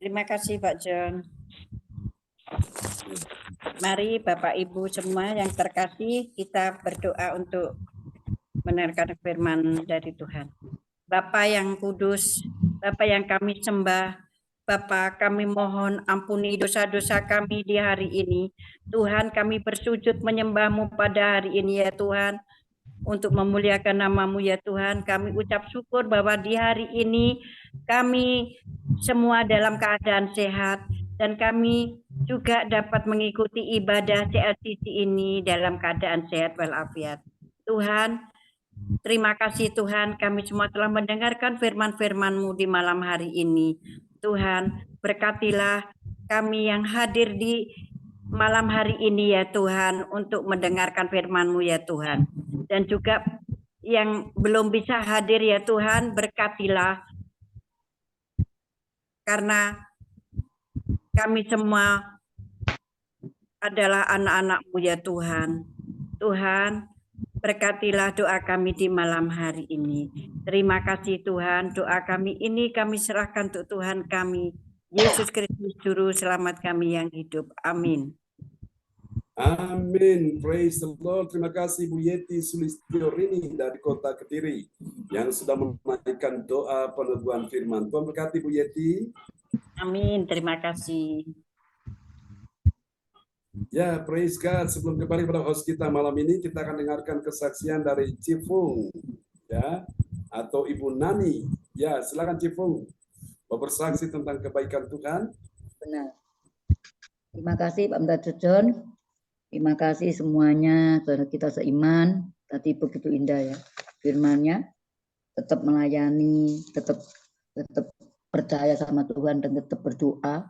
Terima kasih Pak John. Mari Bapak Ibu semua yang terkasih, kita berdoa untuk mendengarkan firman dari Tuhan. Bapa yang kudus, Bapa yang kami sembah, Bapa kami mohon ampuni dosa-dosa kami di hari ini. Tuhan, kami bersujud menyembah-Mu pada hari ini ya Tuhan. Untuk memuliakan nama-Mu ya Tuhan, kami ucap syukur bahwa di hari ini kami semua dalam keadaan sehat, dan kami juga dapat mengikuti ibadah CLCC ini dalam keadaan sehat walafiat. Tuhan, terima kasih Tuhan, kami semua telah mendengarkan firman-firman-Mu di malam hari ini. Tuhan, berkatilah kami yang hadir di malam hari ini ya Tuhan, untuk mendengarkan firman-Mu ya Tuhan. Dan juga yang belum bisa hadir ya Tuhan, berkatilah, karena kami semua adalah anak-anak-Mu ya Tuhan. Tuhan, berkatilah doa kami di malam hari ini. Terima kasih Tuhan, doa kami ini kami serahkan untuk Tuhan kami, Yesus Kristus Juru Selamat kami yang hidup. Amin. Amin. Praise the Lord. Terima kasih Bu Yeti Sulistiorini dari kota Kediri yang sudah menaikkan doa peneguhan firman. Tuhan berkati Bu Yeti. Amin. Terima kasih. Ya, praise God. Sebelum kembali pada host kita malam ini, kita akan dengarkan kesaksian dari Cifung, ya, atau Ibu Nani. Ya, silakan Cifung, mau bersaksi tentang kebaikan Tuhan. Benar. Terima kasih Pak Mdadut John. Terima kasih semuanya, saudara kita seiman. Tadi begitu indah ya firman-Nya. Tetap melayani, tetap percaya sama Tuhan dan tetap berdoa,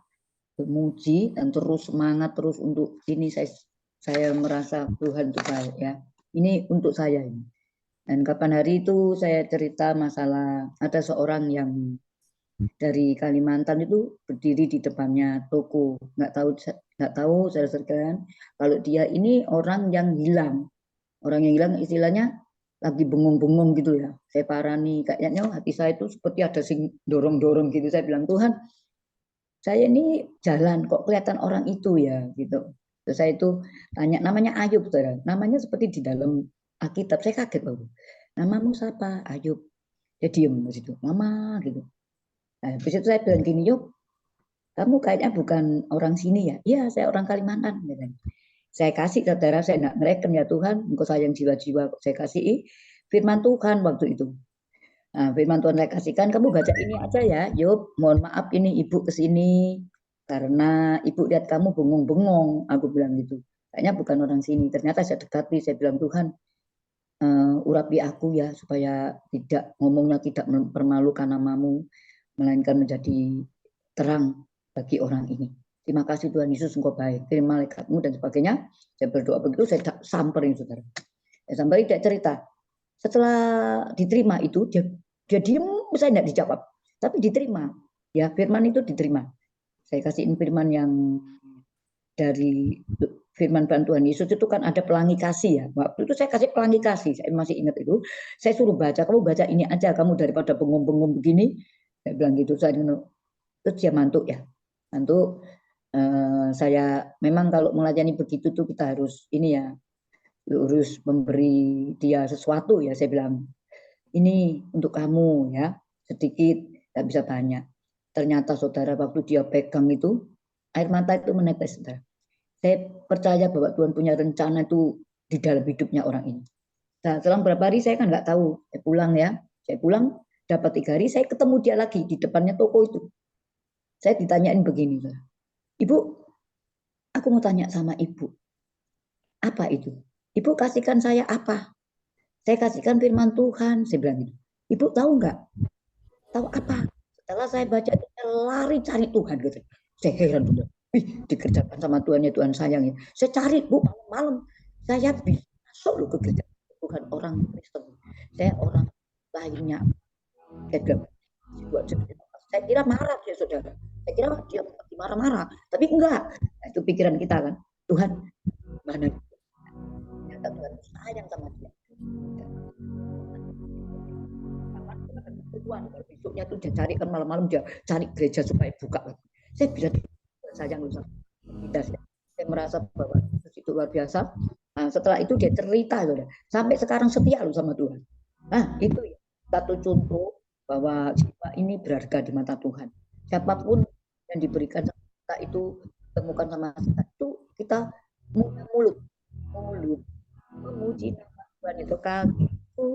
memuji dan terus semangat terus untuk ini. Saya merasa Tuhan itu baik ya. Ini untuk saya ini. Dan kapan hari itu saya cerita masalah ada seorang yang dari Kalimantan itu berdiri di depannya toko, nggak tahu saya sekalian kalau dia ini orang yang hilang istilahnya lagi bengong-bengong gitu ya. Saya parani, kayaknya hati saya itu seperti ada sing dorong-dorong gitu. Saya bilang, Tuhan, saya ini jalan kok kelihatan orang itu ya gitu. Terus saya itu tanya, namanya Ayub, saudara. Namanya seperti di dalam Alkitab. Saya kaget, Bapak. Namamu siapa? Ayub. Dia diem di situ, mama gitu. Nah, habis itu saya bilang gini, Yuk, kamu kayaknya bukan orang sini ya? Iya, saya orang Kalimantan. Saya kasih, saudara, saya tidak ngereken ya Tuhan, engkau sayang jiwa-jiwa. Saya kasih firman Tuhan waktu itu. Nah, firman Tuhan saya kasihkan, kamu baca ini aja ya, Yuk, mohon maaf ini ibu kesini, karena ibu lihat kamu bengong-bengong, aku bilang gitu. Kayaknya bukan orang sini. Ternyata saya dekati, saya bilang, Tuhan, urapi aku ya, supaya ngomongnya tidak mempermalukan namamu, melainkan menjadi terang bagi orang ini. Terima kasih Tuhan Yesus, engkau baik, terima malaikatmu dan sebagainya. Saya berdoa begitu, saya samperin saudara. Saya samperin, dia cerita. Setelah diterima itu, dia diem, saya tidak dijawab. Tapi diterima, ya firman itu diterima. Saya kasihin firman yang dari firman bantuan Yesus itu kan ada pelangi kasih ya. Waktu itu saya kasih pelangi kasih, saya masih ingat itu. Saya suruh baca, kamu baca ini aja, kamu daripada bengong-bengong begini. Saya bilang gitu, terus dia mantuk ya. Mantuk, saya memang kalau melayani begitu tuh kita harus ini ya, harus memberi dia sesuatu ya. Saya bilang, ini untuk kamu ya, sedikit, nggak bisa banyak. Ternyata saudara waktu dia pegang itu, air mata itu menetes saudara. Saya percaya bahwa Tuhan punya rencana itu di dalam hidupnya orang ini. Nah, selang berapa hari saya kan nggak tahu, saya pulang ya, saya pulang. Dapat 3 hari, saya ketemu dia lagi di depannya toko itu. Saya ditanyain begini, Ibu, aku mau tanya sama Ibu. Apa itu? Ibu kasihkan saya apa? Saya kasihkan firman Tuhan. Saya bilang gitu. Ibu tahu nggak? Tahu apa? Setelah saya baca, saya lari cari Tuhan. Gitu. Saya heran. Dikerjakan sama Tuhan ya, Tuhan sayang ya. Saya cari, Bu, malam-malam. Saya bisa masuk loh ke gereja Tuhan, orang Kristen. Saya orang lainnya. Saya kira marah ya saudara. Saya kira dia marah-marah, tapi enggak. Nah, itu pikiran kita kan. Tuhan mana? Ternyata Tuhan sayang sama dia. Tuhan besoknya tuh dia cari kan malam-malam dia cari gereja supaya buka. Saya bisa sayang sama kita. Saya merasa bahwa itu luar biasa. Nah, setelah itu dia cerita saudara. Sampai sekarang setia loh sama Tuhan. Nah itu ya satu contoh bahwa jiwa ini berharga di mata Tuhan. Siapapun yang diberikan kita itu temukan sama kita itu kita mulut memuji nama Tuhan itu kakiku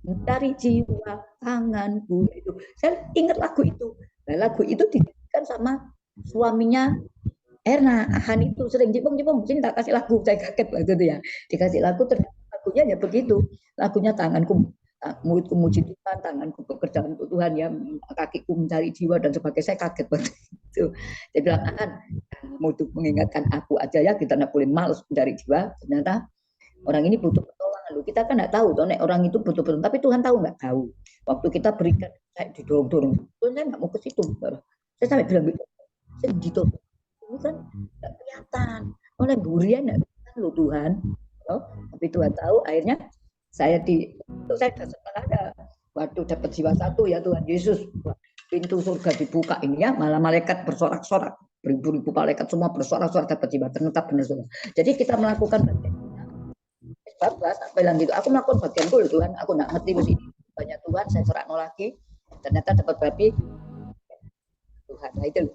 mencari jiwa tanganku itu. Saya ingat lagu itu. Nah, lagu itu diberikan sama suaminya Erna Han itu sering jipong sini tak kasih lagu. Saya kaget waktu itu ya. Dikasih lagu ternyata lagunya ya begitu. Lagunya tanganku mulutku muji Tuhan, tanganku bekerja untuk Tuhan ya, kakiku mencari jiwa dan sebagainya. Saya kaget waktu itu. Saya bilang, mau mengingatkan aku aja ya, kita nggak boleh malas mencari jiwa. Ternyata orang ini butuh pertolongan loh. Kita kan nggak tahu, orang itu butuh pertolongan, tapi Tuhan tahu nggak tahu. Waktu kita berikan, saya didorong-dorong. Tuhan saya nggak mau ke situ. Saya sampai bilang gitu, saya didorong. Ini kan nggak kelihatan. Oleh burian nggak kelihatan loh Tuhan. Tapi Tuhan tahu, akhirnya saya ada waktu dapat jiwa satu ya Tuhan Yesus, pintu surga dibuka ini ya, malah malaikat bersorak-sorak beribu-ribu malaikat semua bersuara-suara dapat jiwa. Ternyata benar Tuhan. Jadi kita melakukan bagian. Bapak tak bilang gitu, aku melakukan bagianku loh Tuhan, aku nggak ngerti mesti banyak Tuhan, saya serakno lagi, ternyata dapat babi Tuhan. Nah itu loh,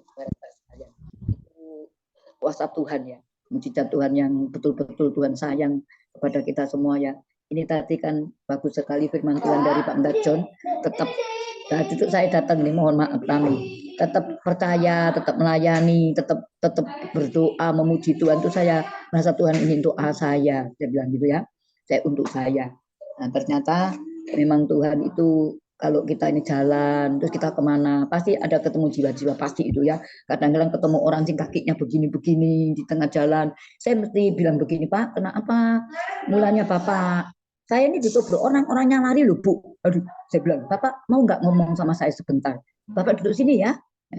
itu kuasa Tuhan ya, mujizat Tuhan yang betul-betul Tuhan sayang kepada kita semua ya. Ini tadi kan bagus sekali firman Tuhan dari Pak Mbak John, tetap cucu saya datang nih, mohon maaf kami tetap percaya, tetap melayani, tetap berdoa, memuji Tuhan. Itu saya merasa Tuhan ini doa saya bilang gitu ya, saya untuk saya. Nah ternyata memang Tuhan itu kalau kita ini jalan, terus kita kemana, pasti ada ketemu jiwa-jiwa, pasti itu ya. Kadang-kadang ketemu orang sing kakinya begini-begini di tengah jalan, saya mesti bilang begini, Pak, kenapa? Mulanya Bapak, saya ini ditubruk orang-orangnya lari loh Bu. Aduh, saya bilang, Bapak mau nggak ngomong sama saya sebentar? Bapak duduk sini ya.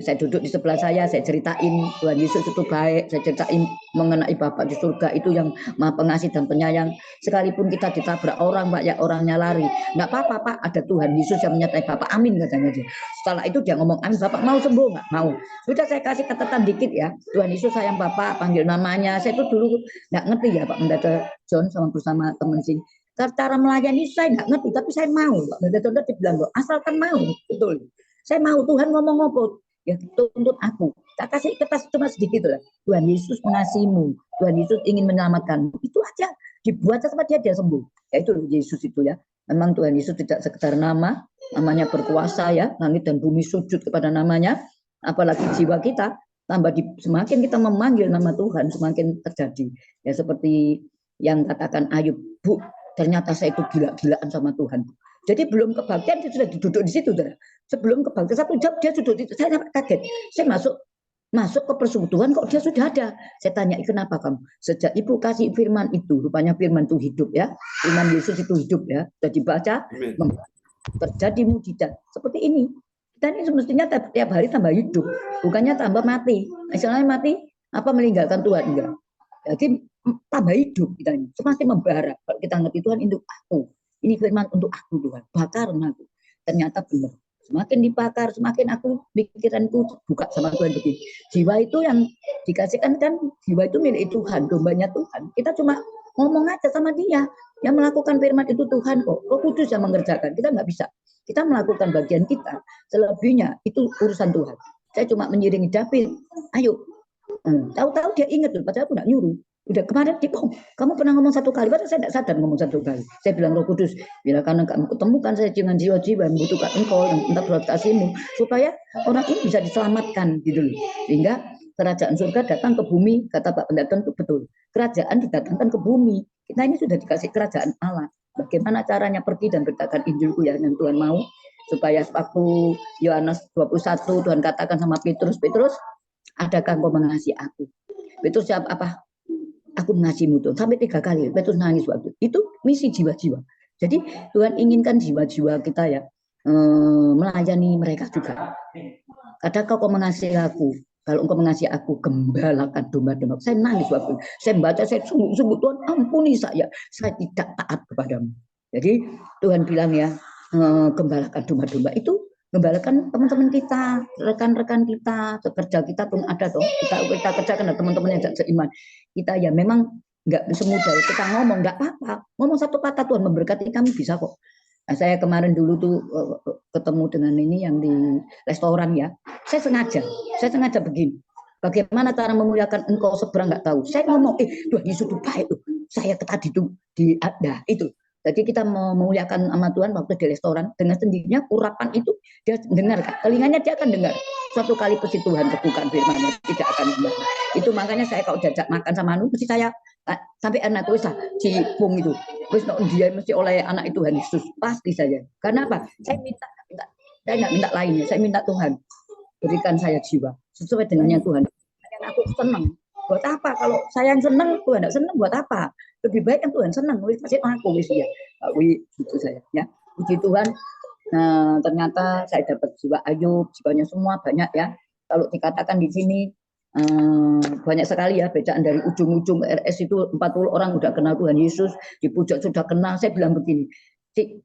Saya duduk di sebelah saya ceritain Tuhan Yesus itu baik, saya ceritain mengenai Bapak di surga itu yang Maha Pengasih dan Penyayang. Sekalipun kita ditabrak orang, Pak, ya orangnya lari. Nggak apa-apa, Pak, ada Tuhan Yesus yang menyertai Bapak. Amin katanya dia. Setelah itu dia ngomong, amin, Bapak mau sembuh nggak? Mau. Sudah saya kasih catatan dikit ya. Tuhan Yesus sayang Bapak, panggil namanya. Saya itu dulu nggak ngerti ya Pak Pendeta John sama bersama teman sini. Cara melayani saya nggak ngerti, tapi saya mau. Pak Pendeta John bilang, asalkan mau, betul. Saya mau Tuhan ngomong apa? Ya tuntut aku. Tak kasih kertas cuma sedikit lah. Tuhan Yesus mengasihimu. Tuhan Yesus ingin menyelamatkanmu. Itu aja. Dibuat sama dia sembuh. Ya itu Yesus itu ya. Memang Tuhan Yesus tidak sekedar nama. Namanya berkuasa ya. Langit dan bumi sujud kepada namanya. Apalagi jiwa kita. Semakin kita memanggil nama Tuhan, semakin terjadi. Ya seperti yang katakan Ayub. Bu, ternyata saya itu gila-gilaan sama Tuhan. Jadi belum kebaktian dia sudah duduk di situ. Sebelum kebaktian 1 jam dia duduk di situ. Saya kaget. Saya masuk ke persekutuan kok dia sudah ada. Saya tanya, kenapa kamu? Sejak Ibu kasih firman itu, rupanya firman itu hidup ya. Firman Yesus itu hidup ya. Sudah dibaca, terjadi mujizat. Seperti ini. Kita ini semestinya tiap hari tambah hidup. Bukannya tambah mati. Misalnya mati, apa meninggalkan Tuhan? Enggak. Jadi tambah hidup kita ini. Semakin membara. Kalau kita ngerti Tuhan itu aku. Ini firman untuk aku Tuhan, bakar aku. Ternyata benar. Semakin dibakar, semakin aku pikiranku buka sama Tuhan begini. Jiwa itu yang dikasihkan kan, jiwa itu milik Tuhan, dombanya Tuhan. Kita cuma ngomong aja sama dia. Yang melakukan firman itu Tuhan kok. Roh Kudus yang mengerjakan. Kita nggak bisa. Kita melakukan bagian kita. Selebihnya itu urusan Tuhan. Saya cuma mengiringi David. Ayo. Tahu-tahu dia ingat tuh, padahal aku nggak nyuruh. Udah kemarin kamu pernah ngomong 1 kali, padahal saya tidak sadar ngomong 1 kali. Saya bilang Roh Kudus, bila karena kamu ketemukan saya dengan jiwa-jiwa yang membutuhkan engkau, yang minta berat kasihmu, supaya orang ini bisa diselamatkan gitu loh. Sehingga kerajaan surga datang ke bumi, kata Pak Pendeta itu betul. Kerajaan didatangkan ke bumi. Kita ini sudah dikasih kerajaan Allah. Bagaimana caranya pergi dan beritakan Injilku ya yang Tuhan mau, supaya waktu Yohanes 21 Tuhan katakan sama Petrus, adakah engkau mengasihi aku? Petrus siapa apa? Aku mengasihimu Tuhan. Sampai 3 kali. Petrus nangis waktu itu. Misi jiwa-jiwa. Jadi Tuhan inginkan jiwa-jiwa kita ya melayani mereka juga. Adakah kau mengasihi aku? Kalau engkau mengasihi aku, gembalakan domba-domba. Saya nangis waktu itu. Saya baca, saya sungguh-sungguh Tuhan ampuni saya. Saya tidak taat kepadamu. Jadi Tuhan bilang ya, gembalakan domba-domba itu. Gembalakan teman-teman kita, rekan-rekan kita, pekerja kita pun ada toh. Kita kerjakan teman-teman yang seiman. Kita ya memang nggak semudah kita ngomong, nggak apa-apa. Ngomong 1 kata Tuhan memberkati kami bisa kok. Nah, saya kemarin dulu tuh ketemu dengan ini yang di restoran ya. Saya sengaja begini. Bagaimana cara memuliakan engkau seberang nggak tahu. Saya ngomong, Tuhan Yesus itu baik tuh. Saya tadi tuh itu. Jadi kita memuliakan sama Tuhan waktu di restoran dengan sendirinya urapan itu dia dengar, telinganya dia akan dengar. Suatu kali pasti Tuhan teguhkan firman-Nya tidak akan dengar. Itu makanya saya kalau diajak makan sama anu mesti saya sampai anakku bisa cipung itu. Terus dia mesti oleh anak itu Tuhan Yesus pasti saya. Karena apa? Saya nggak minta lainnya. Saya minta Tuhan berikan saya jiwa sesuai dengan yang Tuhan. Yang aku senang. Buat apa? Kalau saya yang senang, Tuhan tidak senang, buat apa? Lebih baik yang Tuhan senang. Kasih aku ya. Itu saya. Ya, puji Tuhan. Nah, ternyata saya dapat jiwa Ayub, jiwanya semua banyak ya. Kalau dikatakan di sini banyak sekali ya, bedaan dari ujung-ujung RS itu 40 orang udah kenal Tuhan Yesus, di puncak sudah kenal. Saya bilang begini,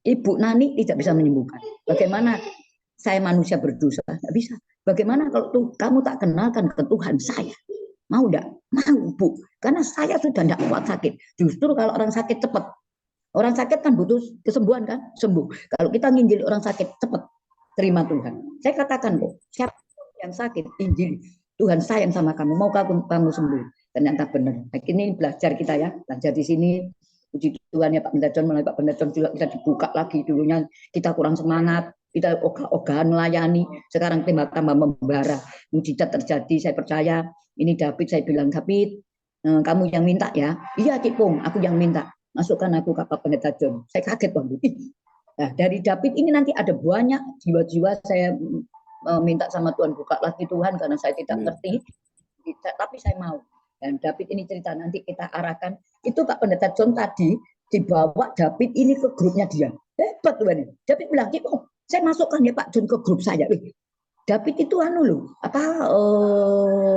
Ibu Nani tidak bisa menyembuhkan. Bagaimana? Saya manusia berdosa, nggak bisa. Bagaimana kalau kamu tak kenalkan ke Tuhan saya? Mau enggak? Mau, Bu. Karena saya sudah tidak kuat sakit. Justru kalau orang sakit cepat. Orang sakit kan butuh kesembuhan kan? Sembuh. Kalau kita nginjil orang sakit cepat, terima Tuhan. Saya katakan kok, siapa yang sakit, injil. Tuhan sayang sama kamu, mau kamu sembuh. Ternyata benar. Nah, ini belajar kita ya, belajar di sini. Puji Tuhan ya Pak Pendeta John, melalui Pak Pendeta John juga kita dibuka lagi. Dulunya kita kurang semangat, kita ogah-ogahan melayani, sekarang tambah membara. Mujizat terjadi, saya percaya. Ini David, saya bilang, David, kamu yang minta ya? Iya Cipung, aku yang minta. Masukkan aku ke Pak Pendeta John. Saya kaget Bang. Nah, dari David ini nanti ada banyak jiwa-jiwa saya minta sama Tuhan, buka lagi Tuhan karena saya tidak ngerti. Tapi saya mau. Dan David ini cerita nanti kita arahkan. Itu Pak Pendeta John tadi dibawa David ini ke grupnya dia. Hebat Tuhan. David bilang, Cipung, saya masukkan ya Pak John ke grup saya. David itu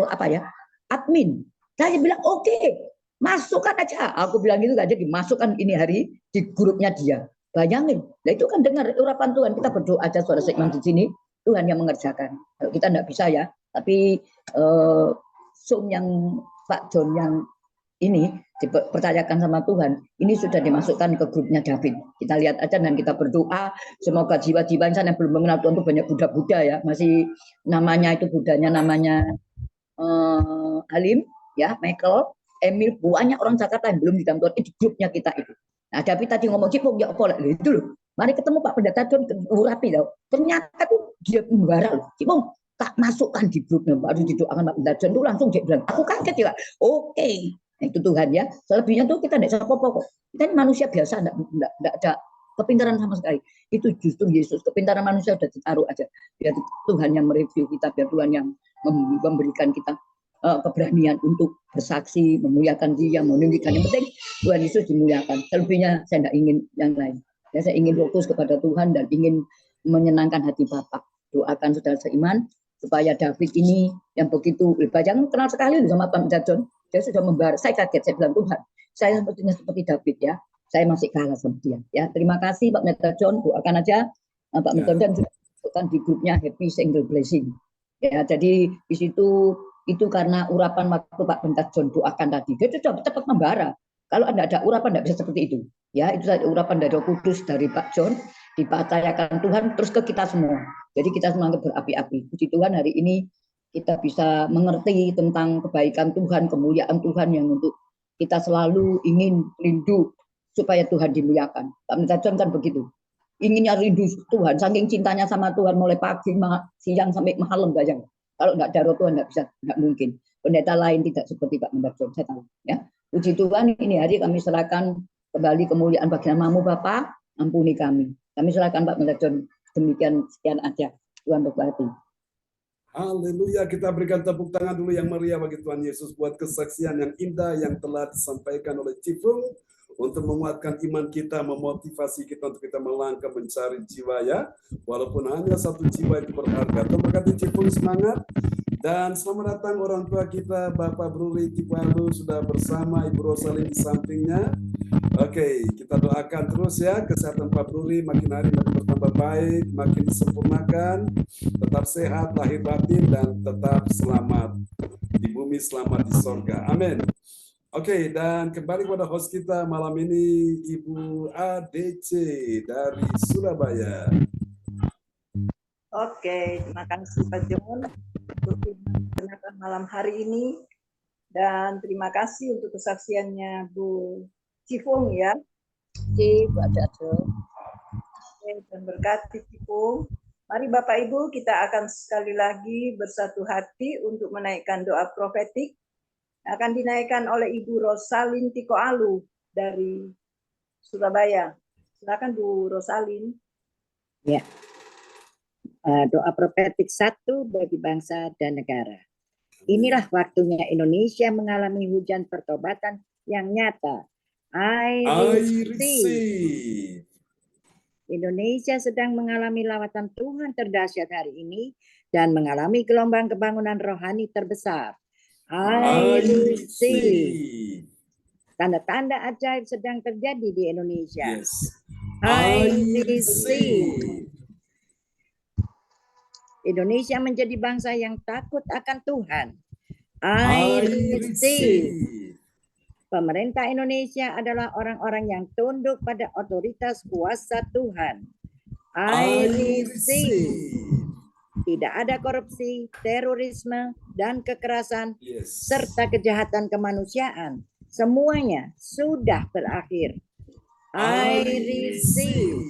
apa ya? Admin. Saya bilang oke, masukkan aja. Aku bilang itu aja dimasukkan ini hari di grupnya dia. Bayangin. Nah itu kan dengar urapan Tuhan. Kita berdoa aja saudara seiman di sini. Tuhan yang mengerjakan. Kalau kita enggak bisa ya. Tapi Zoom yang Pak John yang ini dipercayakan sama Tuhan, ini sudah dimasukkan ke grupnya David. Kita lihat aja dan kita berdoa, semoga jiwa-jiwa insan yang belum mengenal Tuhan itu banyak Buddha-Buddha ya, masih namanya itu Buddhanya namanya Halim, ya, Michael, Emil, banyak orang Jakarta yang belum di dalam Tuhan, di grupnya kita itu. Nah David tadi ngomong, Cipung, ya apa itu loh, mari ketemu Pak Pendeta John, urapi loh. Ternyata tuh dia pembara loh, Cipung, tak masukkan di grupnya, baru didoakan Pak Pendeta John tuh langsung dia bilang, aku kaget ya, oke. Nah, itu Tuhan ya. Selebihnya tuh kita tidak bisa apa-apa kok. Kita ini manusia biasa, tidak ada kepintaran sama sekali. Itu justru Yesus, kepintaran manusia sudah ditaruh aja. Biar Tuhan yang mereview kita, biar Tuhan yang memberikan kita keberanian untuk bersaksi, memuliakan Dia, menunjukkan. Yang penting Tuhan Yesus dimuliakan. Selebihnya saya tidak ingin yang lain. Ya, saya ingin fokus kepada Tuhan dan ingin menyenangkan hati Bapa. Doakan saudara seiman supaya David ini yang begitu jangan kenal sekali sama Pak Pendeta John. Dia sudah membara. Saya kaget, saya bilang Tuhan, saya sepertinya seperti David ya. Saya masih kalah sama dia. Ya, terima kasih Pak Pendeta John. Doakan aja Pak Pendeta John sudah masukkan di grupnya Happy Single Blessing. Ya, jadi di situ itu karena urapan waktu Pak Pendeta John doakan tadi. Dia sudah cepat membara. Kalau ada urapan tidak bisa seperti itu. Ya, itu urapan dari Roh Kudus dari Pak John dipercayakan Tuhan terus ke kita semua. Jadi kita semua berapi-api. Puji Tuhan hari ini kita bisa mengerti tentang kebaikan Tuhan, kemuliaan Tuhan yang untuk kita selalu ingin rindu supaya Tuhan dimuliakan. Pak Pendeta John kan begitu. Inginnya rindu Tuhan, saking cintanya sama Tuhan mulai pagi, siang sampai malam bayang. Kalau enggak ada roh Tuhan enggak bisa, enggak mungkin. Pendeta lain tidak seperti Pak Pendeta John, saya tahu. Ya, puji Tuhan ini hari kami serahkan kembali kemuliaan bagi namamu Bapa, ampuni kami. Kami serahkan Pak Pendeta John. Demikian sekian aja. Tuhan berkati. Haleluya, kita berikan tepuk tangan dulu yang meriah bagi Tuhan Yesus buat kesaksian yang indah yang telah disampaikan oleh Cipung untuk menguatkan iman kita, memotivasi kita untuk kita melangkah mencari jiwa ya, walaupun hanya satu jiwa itu berharga. Terima kasih Cipung, semangat. Dan selamat datang orang tua kita, Bapak Bruli Tipalu sudah bersama Ibu Rosalin di sampingnya. Oke, kita doakan terus ya, kesehatan Pak Bruli makin hari makin bertambah baik, makin disempurnakan, tetap sehat, lahir batin, dan tetap selamat di bumi, selamat di sorga. Amin. Oke, dan kembali kepada host kita malam ini, Ibu ADC dari Surabaya. Oke, terima kasih Pak John untuk malam hari ini. Dan terima kasih untuk kesaksiannya Bu Cipung ya. Dan berkati Cipung. Mari Bapak Ibu kita akan sekali lagi bersatu hati untuk menaikkan doa profetik. Akan dinaikkan oleh Ibu Rosalin Tikoalu dari Surabaya. Silakan Bu Rosalin. Ya. Doa profetik 1 bagi bangsa dan negara. Inilah waktunya Indonesia mengalami hujan pertobatan yang nyata. I receive. Indonesia sedang mengalami lawatan Tuhan terdahsyat hari ini dan mengalami gelombang kebangunan rohani terbesar. I receive. Tanda-tanda ajaib sedang terjadi di Indonesia. Yes. I receive. Indonesia menjadi bangsa yang takut akan Tuhan. I I receive. receive. Pemerintah Indonesia adalah orang-orang yang tunduk pada otoritas kuasa Tuhan. I receive. receive. Tidak ada korupsi, terorisme, dan kekerasan, Yes. serta kejahatan kemanusiaan. Semuanya sudah berakhir. I receive.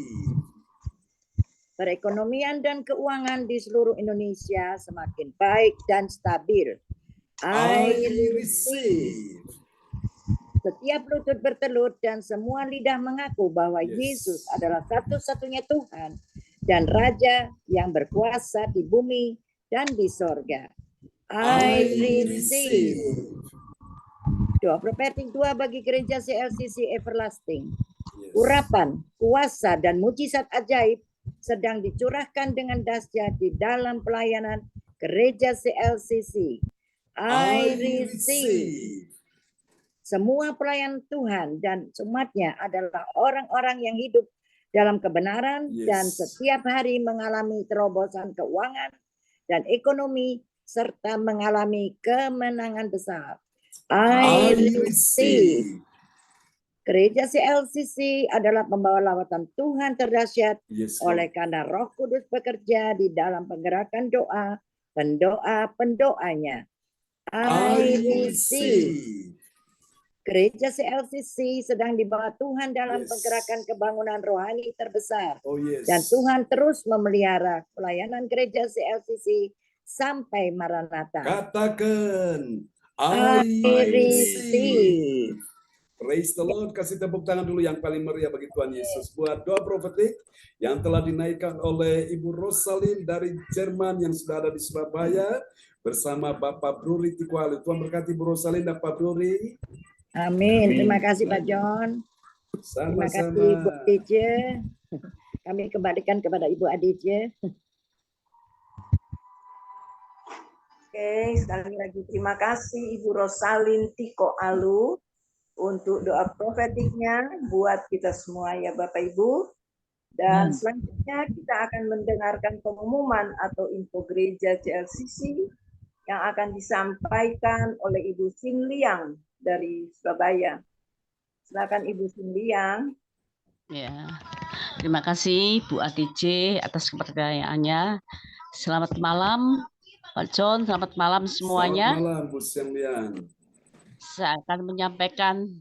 Perekonomian dan keuangan di seluruh Indonesia semakin baik dan stabil. I receive. Setiap lutut bertelut dan semua lidah mengaku bahwa Yes. Yesus adalah satu-satunya Tuhan dan Raja yang berkuasa di bumi dan di sorga. I receive. Doa profetik 2 bagi gereja CLCC Everlasting. Yes. Urapan, kuasa, dan mujizat ajaib sedang dicurahkan dengan dahsyat di dalam pelayanan gereja CLCC. I receive. Semua pelayan Tuhan dan umatnya adalah orang-orang yang hidup dalam kebenaran Yes. dan setiap hari mengalami terobosan keuangan dan ekonomi serta mengalami kemenangan besar. I receive. Gereja CLCC adalah pembawa lawatan Tuhan terdahsyat Yes. oleh karena Roh Kudus bekerja di dalam penggerakan doa pendoa-pendoanya. I receive. Gereja CLCC sedang dibawa Tuhan dalam Yes. penggerakan kebangunan rohani terbesar. Oh yes. Dan Tuhan terus memelihara pelayanan gereja CLCC sampai Maranatha. Katakan, I I receive. receive. Praise the Lord. Kasih tepuk tangan dulu yang paling meriah bagi Tuhan Yesus. Buat doa profetik yang telah dinaikkan oleh Ibu Rosalind dari Jerman yang sudah ada di Surabaya bersama Bapak Bruri Tikualu. Tuhan berkati Ibu Rosalind dan Pak Bruri. Amin. Terima kasih Pak John. Terima kasih Sama-sama. Ibu Aditya. Kami kembalikan kepada Ibu Aditya. Oke, sekali lagi terima kasih Ibu Rosalind Tiko Alu untuk doa profetiknya buat kita semua ya Bapak Ibu. Dan selanjutnya kita akan mendengarkan pengumuman atau info gereja CLCC yang akan disampaikan oleh Ibu Sin Liang dari Surabaya. Silakan Ibu Sin Liang. Ya, terima kasih Bu ADJ atas kepercayaannya. Selamat malam Pak John, selamat malam semuanya. Selamat malam Bu Sin Liang. Saya akan menyampaikan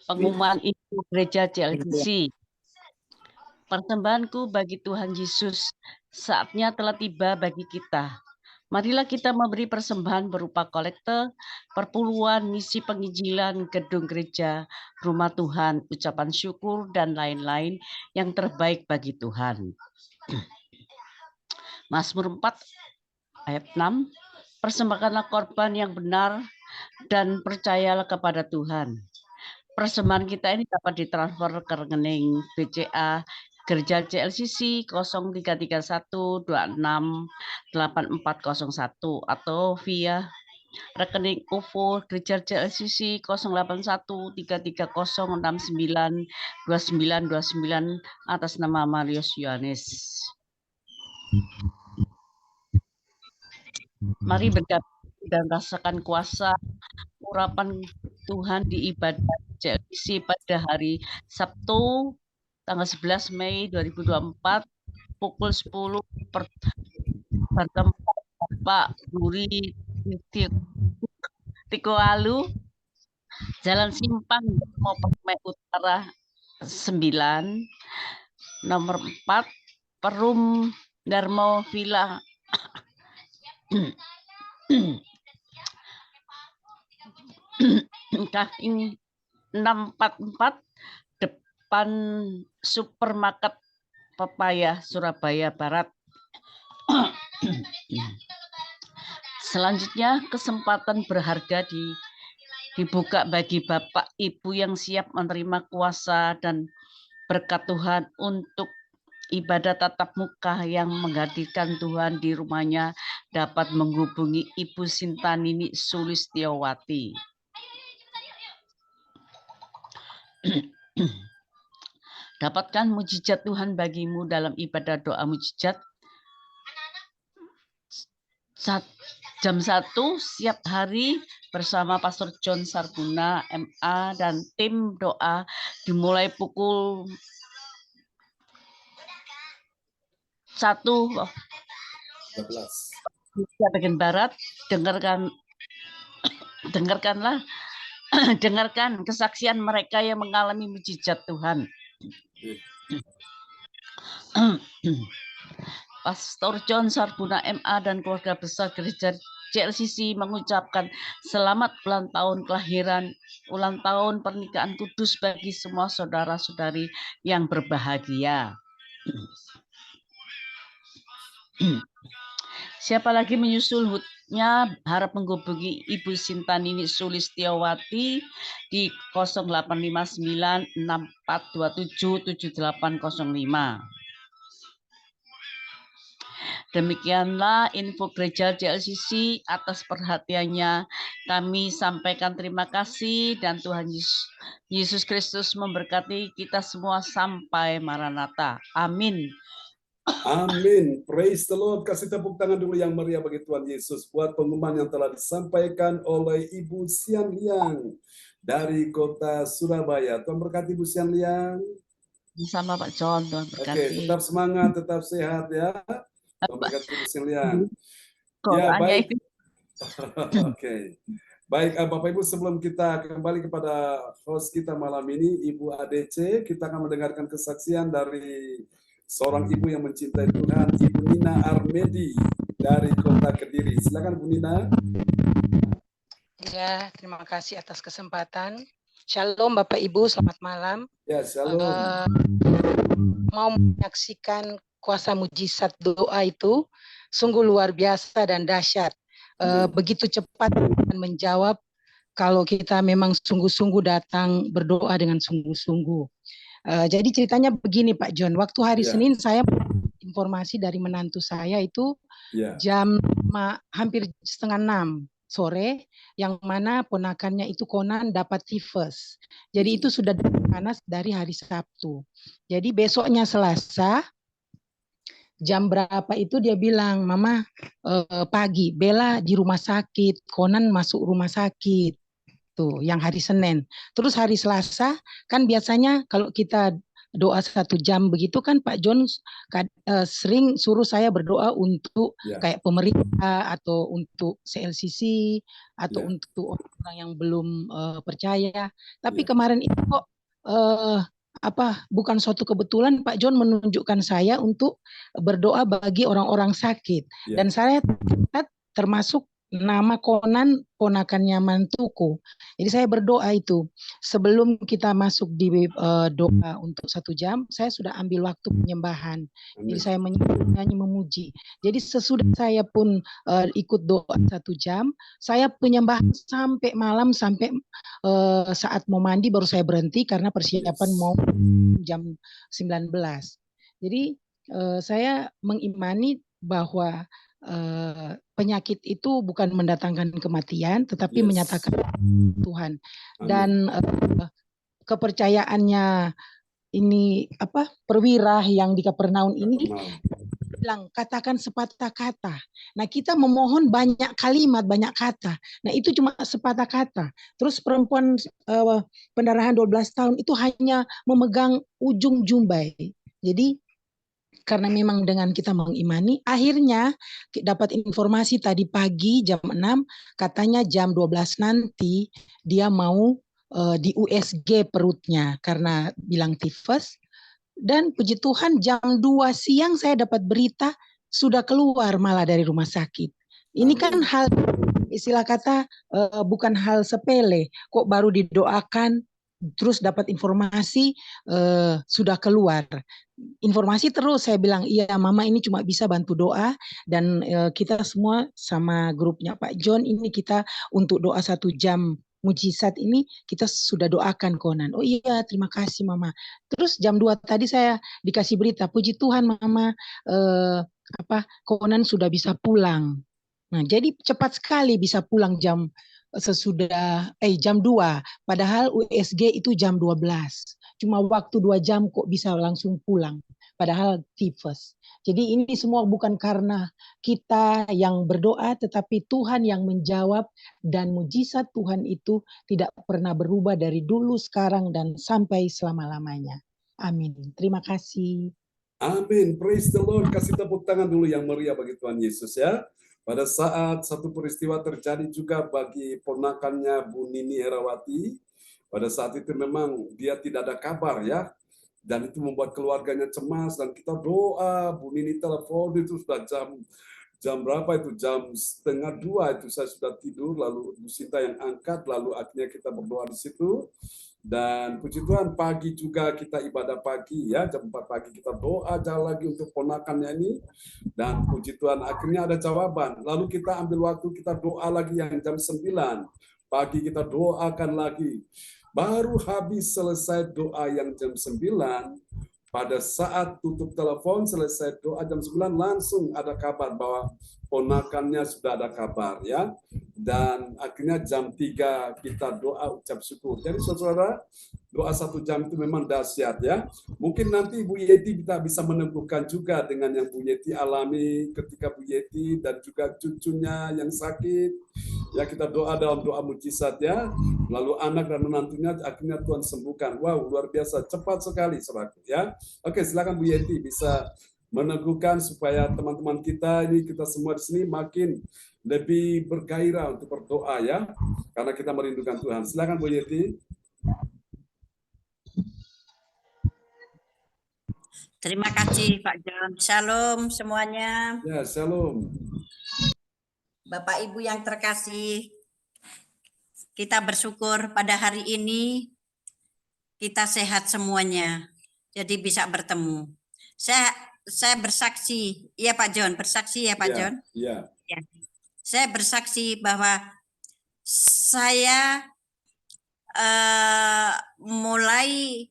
pengumuman info gereja CLCC. Persembahanku bagi Tuhan Yesus, saatnya telah tiba bagi kita. Marilah kita memberi persembahan berupa kolekte, perpuluhan, misi penginjilan, gedung gereja, rumah Tuhan, ucapan syukur, dan lain-lain yang terbaik bagi Tuhan. Mazmur 4 ayat 6, persembahkanlah korban yang benar dan percayalah kepada Tuhan. Persembahan kita ini dapat ditransfer ke rekening BCA Gereja CLCC 0331268401 atau via rekening UFO Gereja CLCC 081330692929 atas nama Marius Yohanes. Mari bergabung dan rasakan kuasa urapan Tuhan di ibadah CLCC pada hari Sabtu tanggal 11 Mei 2024 pukul 10 bertempat Pak Buri Tikualu, Jalan Simpang Permai Utara 9, nomor 4, Perum Darmo Villa Kahing 644 depan supermarket Pepaya Surabaya Barat. Selanjutnya kesempatan berharga dibuka bagi Bapak Ibu yang siap menerima kuasa dan berkat Tuhan untuk ibadah tatap muka yang menghadirkan Tuhan di rumahnya dapat menghubungi Ibu Sintanini Sulistiawati. Dapatkan mujizat Tuhan bagimu dalam ibadah doa mujizat jam 1 setiap hari bersama Pastor John Sarbuna MA dan tim doa dimulai pukul 1 13. bagian barat. Dengarkanlah dengarkan kesaksian mereka yang mengalami mujizat Tuhan. Pastor John Sarbuna MA dan keluarga besar gereja JLCC mengucapkan selamat ulang tahun kelahiran, ulang tahun pernikahan kudus bagi semua saudara-saudari yang berbahagia. Siapa lagi menyusulnya harap menghubungi Ibu Sintanini Sulistiawati di 085964277805. Demikianlah info gereja JLCC. Atas perhatiannya kami sampaikan terima kasih dan Tuhan Yesus Kristus memberkati kita semua sampai Maranatha. Amin. Amin. Praise the Lord. Kasih tepuk tangan dulu yang meriah bagi Tuhan Yesus buat pengumuman yang telah disampaikan oleh Ibu Sian Liang dari kota Surabaya. Tuhan berkati Ibu Sian Liang. Sama Pak John, Tuhan berkati. Oke, tetap semangat, tetap sehat ya. Tuhan berkati Ibu Sian Liang. Ya, baik. Oke. Baik, Bapak Ibu, sebelum kita kembali kepada host kita malam ini, Ibu ADC, kita akan mendengarkan kesaksian dari seorang ibu yang mencintai Tuhan, Ibu Nina Armedi dari kota Kediri. Silakan Bu Nina. Ya, terima kasih atas kesempatan. Shalom Bapak Ibu, selamat malam. Ya, shalom. Mau menyaksikan kuasa mujizat doa itu sungguh luar biasa dan dahsyat. Begitu cepat dan menjawab kalau kita memang sungguh-sungguh datang berdoa dengan sungguh-sungguh. Jadi ceritanya begini Pak John, waktu hari Senin saya informasi dari menantu saya itu jam hampir 5:30 sore, yang mana ponakannya itu Konan dapat tifus. Jadi itu sudah panas dari hari Sabtu. Jadi besoknya Selasa, jam berapa itu dia bilang, Mama pagi, Bella di rumah sakit, Konan masuk rumah sakit. Tuh, yang hari Senin. Terus hari Selasa, kan biasanya kalau kita doa 1 jam begitu kan Pak John sering suruh saya berdoa untuk kayak pemerintah atau untuk CLCC atau untuk orang yang belum percaya. Tapi kemarin itu kok bukan suatu kebetulan Pak John menunjukkan saya untuk berdoa bagi orang-orang sakit. Dan saya termasuk nama Konan ponakannya mantuku. Jadi saya berdoa itu sebelum kita masuk di doa untuk 1 jam, saya sudah ambil waktu penyembahan. Jadi saya menyanyi memuji. Jadi sesudah saya pun ikut doa 1 jam, saya penyembahan sampai malam, sampai saat mau mandi baru saya berhenti karena persiapan mau jam 19. Jadi saya mengimani bahwa penyakit itu bukan mendatangkan kematian, tetapi menyatakan Tuhan. Dan kepercayaannya ini perwira yang di Kapernaum ini bilang katakan sepatah kata. Nah kita memohon banyak kalimat, banyak kata. Nah itu cuma sepatah kata. Terus perempuan pendarahan 12 tahun itu hanya memegang ujung jumbai. Jadi karena memang dengan kita mengimani, akhirnya dapat informasi tadi pagi jam 6, katanya jam 12 nanti dia mau di USG perutnya karena bilang tifus. Dan puji Tuhan jam 2 siang saya dapat berita sudah keluar malah dari rumah sakit. Ini kan hal, istilah kata bukan hal sepele, kok baru didoakan terus dapat informasi sudah keluar. Informasi terus saya bilang, iya Mama ini cuma bisa bantu doa dan kita semua sama grupnya Pak John ini kita untuk doa 1 jam mujizat ini kita sudah doakan Konan. Oh iya terima kasih Mama. Terus jam 2 tadi saya dikasih berita, puji Tuhan Mama Konan sudah bisa pulang. Nah jadi cepat sekali bisa pulang jam 2, padahal USG itu jam 12. Cuma waktu 2 jam kok bisa langsung pulang. padahal tifus. Jadi ini semua bukan karena kita yang berdoa, tetapi Tuhan yang menjawab, dan mujizat Tuhan itu tidak pernah berubah dari dulu, sekarang, dan sampai selama-lamanya. Amin. Terima kasih. Amin. Praise the Lord. Kasih tepuk tangan dulu yang meriah bagi Tuhan Yesus ya. Pada saat satu peristiwa terjadi juga bagi ponakannya Bu Nini Herawati, pada saat itu memang dia tidak ada kabar ya. Dan itu membuat keluarganya cemas, dan kita doa. Bu Nini telepon itu sudah jam berapa itu, jam 1:30 itu saya sudah tidur, lalu Bu Sinta yang angkat, lalu akhirnya kita berdoa di situ. Dan puji Tuhan, pagi juga kita ibadah pagi ya, jam 4 pagi kita doa jalan lagi untuk ponakannya ini, dan puji Tuhan akhirnya ada jawaban. Lalu kita ambil waktu, kita doa lagi yang jam 9 pagi, kita doakan lagi. Baru habis selesai doa yang jam 9, pada saat tutup telepon, selesai doa jam 9, langsung ada kabar bahwa ponakannya sudah ada kabar ya. Dan akhirnya jam 3 kita doa ucap syukur. Jadi saudara, doa 1 jam itu memang dahsyat ya. Mungkin nanti Bu Yeti kita bisa menemukan juga dengan yang Bu Yeti alami ketika Bu Yeti dan juga cucunya yang sakit. Ya, kita doa dalam doa mujizat ya. Lalu anak dan menantunya akhirnya Tuhan sembuhkan. Wow, luar biasa, cepat sekali saudaraku ya. Oke, silakan Bu Yeti bisa meneguhkan supaya teman-teman kita ini, kita semua di sini makin lebih bergairah untuk berdoa ya, karena kita merindukan Tuhan. Silakan Bu Yeti. Terima kasih Pak John. Shalom semuanya. Ya, shalom. Bapak Ibu yang terkasih, kita bersyukur pada hari ini kita sehat semuanya, jadi bisa bertemu. Saya bersaksi, ya Pak John, bersaksi ya Pak John. Iya. Ya. Saya bersaksi bahwa saya mulai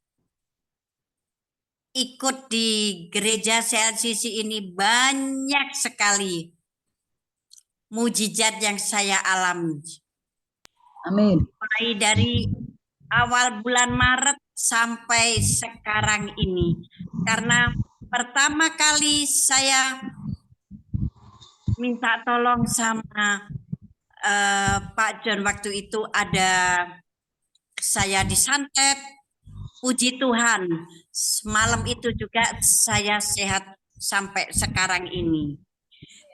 ikut di gereja CLCC ini banyak sekali mujizat yang saya alami. Amin. Mulai dari awal bulan Maret sampai sekarang ini. Karena pertama kali saya minta tolong sama Pak John waktu itu, ada saya disantet, puji Tuhan. Malam itu juga saya sehat sampai sekarang ini.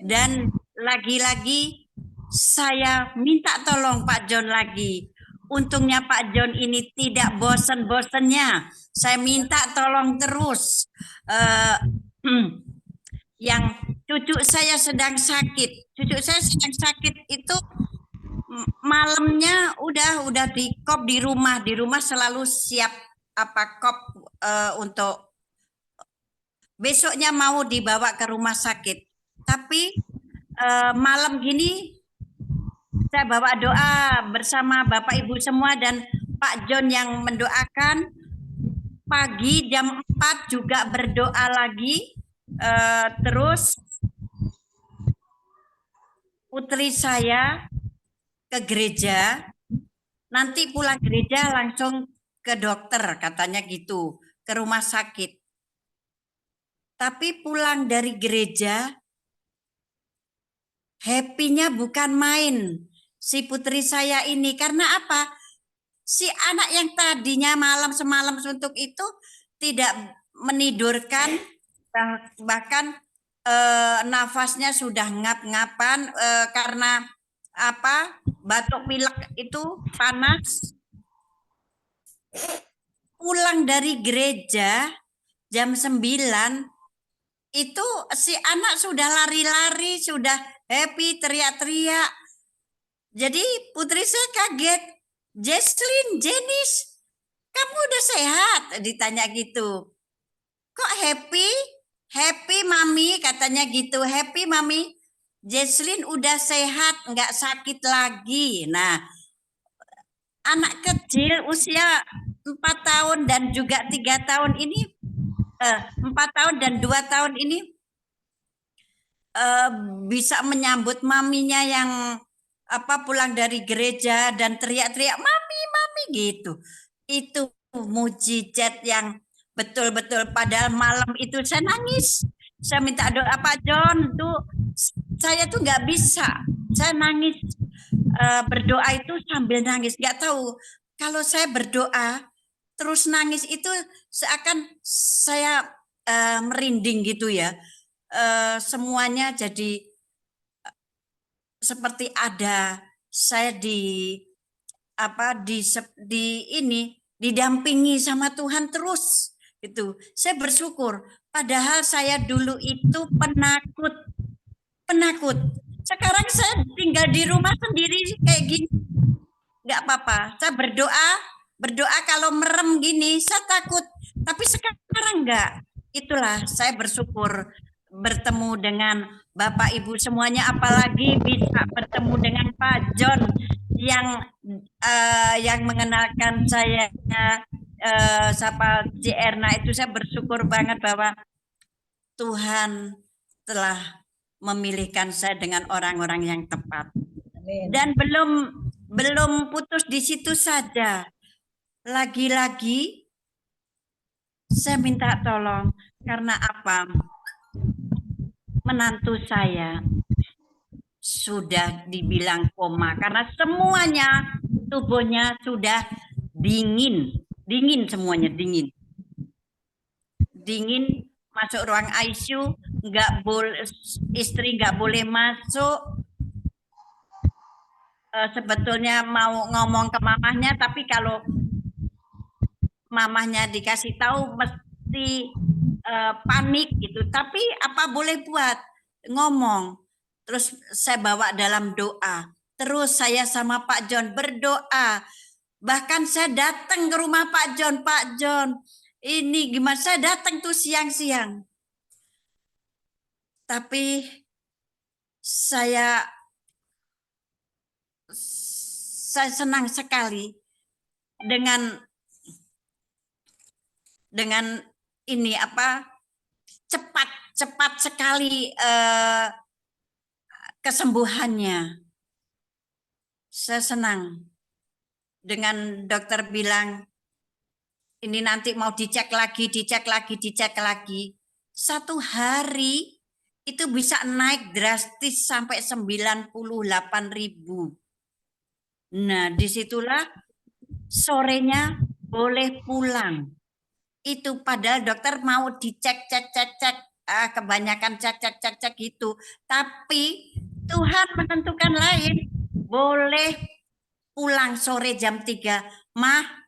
Dan lagi-lagi saya minta tolong Pak John lagi. Untungnya Pak John ini tidak bosan-bosannya. Saya minta tolong terus. Yang cucu saya sedang sakit. Cucu saya sedang sakit itu malamnya udah di kop di rumah. Di rumah selalu siap kop untuk besoknya mau dibawa ke rumah sakit. Tapi malam gini saya bawa doa bersama Bapak Ibu semua dan Pak John yang mendoakan. Pagi jam 4 juga berdoa lagi. Terus putri saya ke gereja. Nanti pulang gereja langsung ke dokter, katanya gitu, ke rumah sakit. Tapi pulang dari gereja, happy-nya bukan main. Si putri saya ini, karena apa? Si anak yang tadinya semalam suntuk itu tidak menidurkan, bahkan nafasnya sudah ngap-ngapan karena batuk pilek itu panas. Pulang dari gereja jam 9 itu si anak sudah lari-lari, sudah happy, teriak-teriak. Jadi putri saya kaget. Jesslyn, Jenis, kamu udah sehat? Ditanya gitu. Kok happy? Happy mami, katanya gitu. Happy mami, Jesslyn udah sehat, nggak sakit lagi. Nah, anak kecil usia 4 tahun dan juga 3 tahun ini, 4 tahun dan 2 tahun ini bisa menyambut maminya yang pulang dari gereja dan teriak-teriak mami gitu. Itu mujizat yang betul-betul padahal malam itu saya nangis. Saya minta doa Pak John tuh, saya tuh nggak bisa. Saya nangis, berdoa itu sambil nangis. Nggak tahu kalau saya berdoa terus nangis itu seakan saya merinding gitu ya. Semuanya jadi seperti ada saya di ini didampingi sama Tuhan terus gitu. Saya bersyukur. Padahal saya dulu itu penakut. Sekarang saya tinggal di rumah sendiri kayak gini. Nggak apa-apa. Saya berdoa kalau merem gini, saya takut. Tapi sekarang enggak. Itulah saya bersyukur bertemu dengan Bapak Ibu semuanya, apalagi bisa bertemu dengan Pak John yang mengenalkan saya, siapa Ci Erna itu. Saya bersyukur banget bahwa Tuhan telah memilihkan saya dengan orang-orang yang tepat. Dan belum putus di situ saja. Lagi-lagi saya minta tolong karena apa? Menantu saya sudah dibilang koma karena semuanya tubuhnya sudah dingin semuanya dingin. Masuk ruang ICU, istri nggak boleh masuk. Sebetulnya mau ngomong ke mamahnya, tapi kalau mamahnya dikasih tahu mesti panik gitu. Tapi apa boleh buat, ngomong. Terus saya bawa dalam doa. Terus saya sama Pak John berdoa. Bahkan saya datang ke rumah Pak John, ini gimana, saya datang tuh siang-siang. Tapi saya senang sekali dengan ini cepat sekali kesembuhannya. Saya senang dengan dokter bilang ini nanti mau dicek lagi. 1 hari itu bisa naik drastis sampai 98.000. Nah, disitulah sorenya boleh pulang. Itu padahal dokter mau dicek, kebanyakan cek gitu. Tapi Tuhan menentukan lain, boleh pulang sore jam 3. Mah,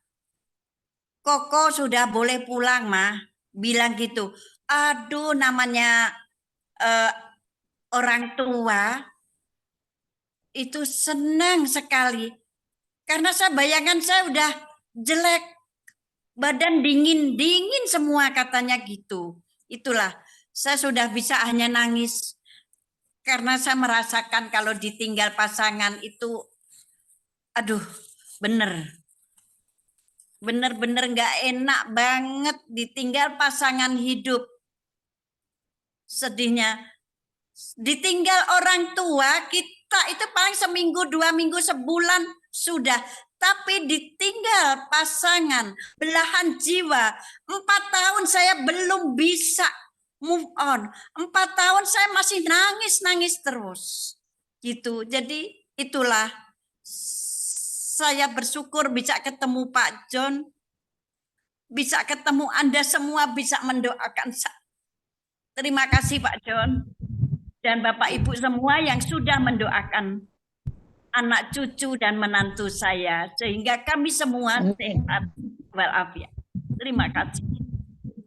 Koko sudah boleh pulang, Mah. Bilang gitu. Aduh, namanya orang tua itu senang sekali. Karena bayangan saya udah jelek. Badan dingin semua katanya gitu. Itulah, saya sudah bisa hanya nangis. Karena saya merasakan kalau ditinggal pasangan itu, aduh, bener-bener gak enak banget ditinggal pasangan hidup. Sedihnya, ditinggal orang tua, kita itu paling seminggu, 2 minggu, sebulan sudah. Tapi ditinggal pasangan, belahan jiwa. 4 tahun saya belum bisa move on. 4 tahun saya masih nangis terus. Gitu. Jadi itulah, saya bersyukur bisa ketemu Pak John, bisa ketemu Anda semua, bisa mendoakan saya. Terima kasih Pak John dan Bapak Ibu semua yang sudah mendoakan anak cucu dan menantu saya, sehingga kami semua sehat walafiat. Terima kasih.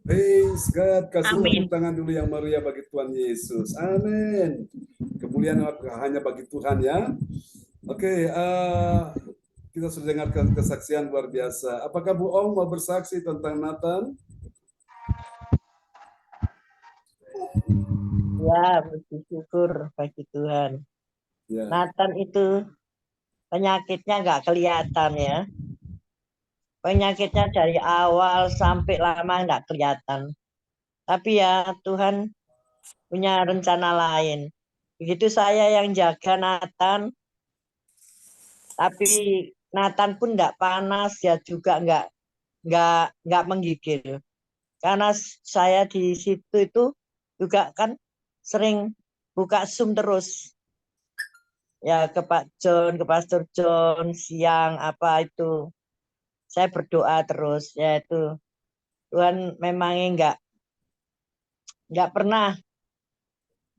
Praise God. Kasih tepuk tangan dulu yang meriah bagi Tuhan Yesus. Amin. Kemuliaan hanya bagi Tuhan ya. Oke, kita sudah dengarkan kesaksian luar biasa. Apakah Bu Ong mau bersaksi tentang Nathan? Ya, bersyukur bagi Tuhan. Ya. Nathan itu penyakitnya nggak kelihatan ya. Penyakitnya dari awal sampai lama nggak kelihatan. Tapi ya Tuhan punya rencana lain. Begitu saya yang jaga Nathan, tapi Nathan pun nggak panas, ya juga nggak menggigil. Karena saya di situ itu juga kan sering buka Zoom terus. Ya ke Pak John, ke Pastor John, siang apa itu. Saya berdoa terus, ya itu. Tuhan memangnya enggak pernah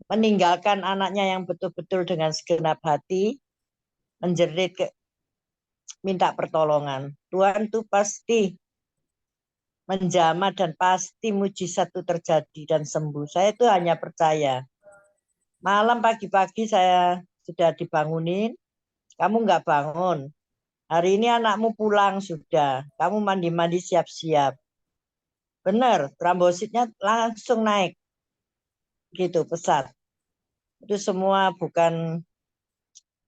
meninggalkan anaknya yang betul-betul dengan segenap hati, menjerit minta pertolongan. Tuhan tuh pasti menjamah dan pasti mujizat itu terjadi dan sembuh. Saya itu hanya percaya. Malam pagi-pagi saya sudah dibangunin, kamu nggak bangun. Hari ini anakmu pulang sudah, kamu mandi-mandi siap-siap. Benar, trombositnya langsung naik. Gitu, pesat. Itu semua bukan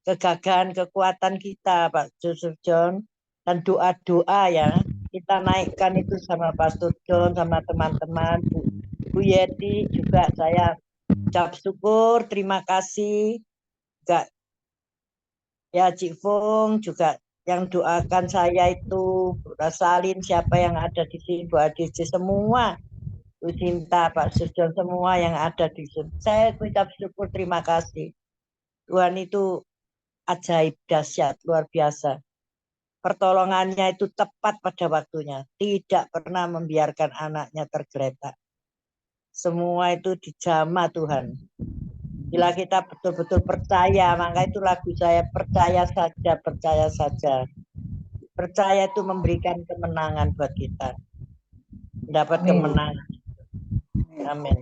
kegagahan, kekuatan kita, Pak Joseph John. Dan doa-doa ya, kita naikkan itu sama Pastor John, sama teman-teman, Bu Yeti juga saya ucap syukur, terima kasih. Juga ya Cik Fung juga yang doakan saya itu, Bu Rasalin, siapa yang ada di sini, Bu Adisi, semua, Bu Cinta, Pak Surjon, semua yang ada di sini. Saya ucap syukur, terima kasih. Tuhan itu ajaib, dahsyat, luar biasa. Pertolongannya itu tepat pada waktunya. Tidak pernah membiarkan anaknya tergeletak. Semua itu dijamah Tuhan. Bila kita betul-betul percaya, maka itu lagu saya, percaya saja, percaya saja. Percaya itu memberikan kemenangan buat kita. Dapat kemenangan. Amin.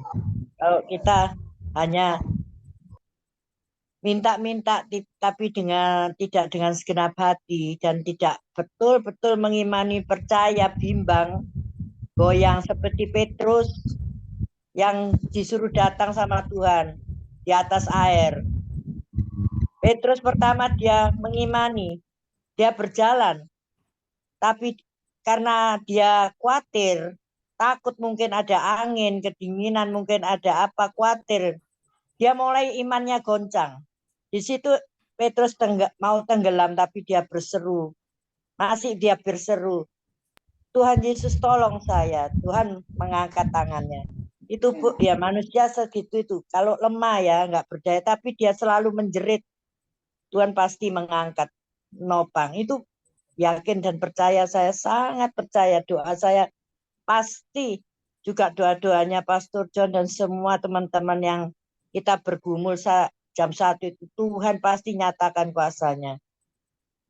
Kalau kita hanya minta-minta tapi tidak dengan segenap hati dan tidak betul-betul mengimani, percaya, bimbang, goyang seperti Petrus yang disuruh datang sama Tuhan di atas air. Petrus pertama dia mengimani, dia berjalan, tapi karena dia khawatir, takut mungkin ada angin, kedinginan, mungkin ada apa, khawatir, dia mulai imannya goncang. Di situ Petrus mau tenggelam, tapi dia berseru. Masih dia berseru. Tuhan Yesus tolong saya. Tuhan mengangkat tangannya. Itu Bu, ya manusia segitu itu. Kalau lemah ya, nggak berdaya, tapi dia selalu menjerit. Tuhan pasti mengangkat, nopang. Itu yakin dan percaya, saya sangat percaya. Doa saya pasti juga doa-doanya Pastor John dan semua teman-teman yang kita bergumul jam 1 itu, Tuhan pasti nyatakan kuasanya.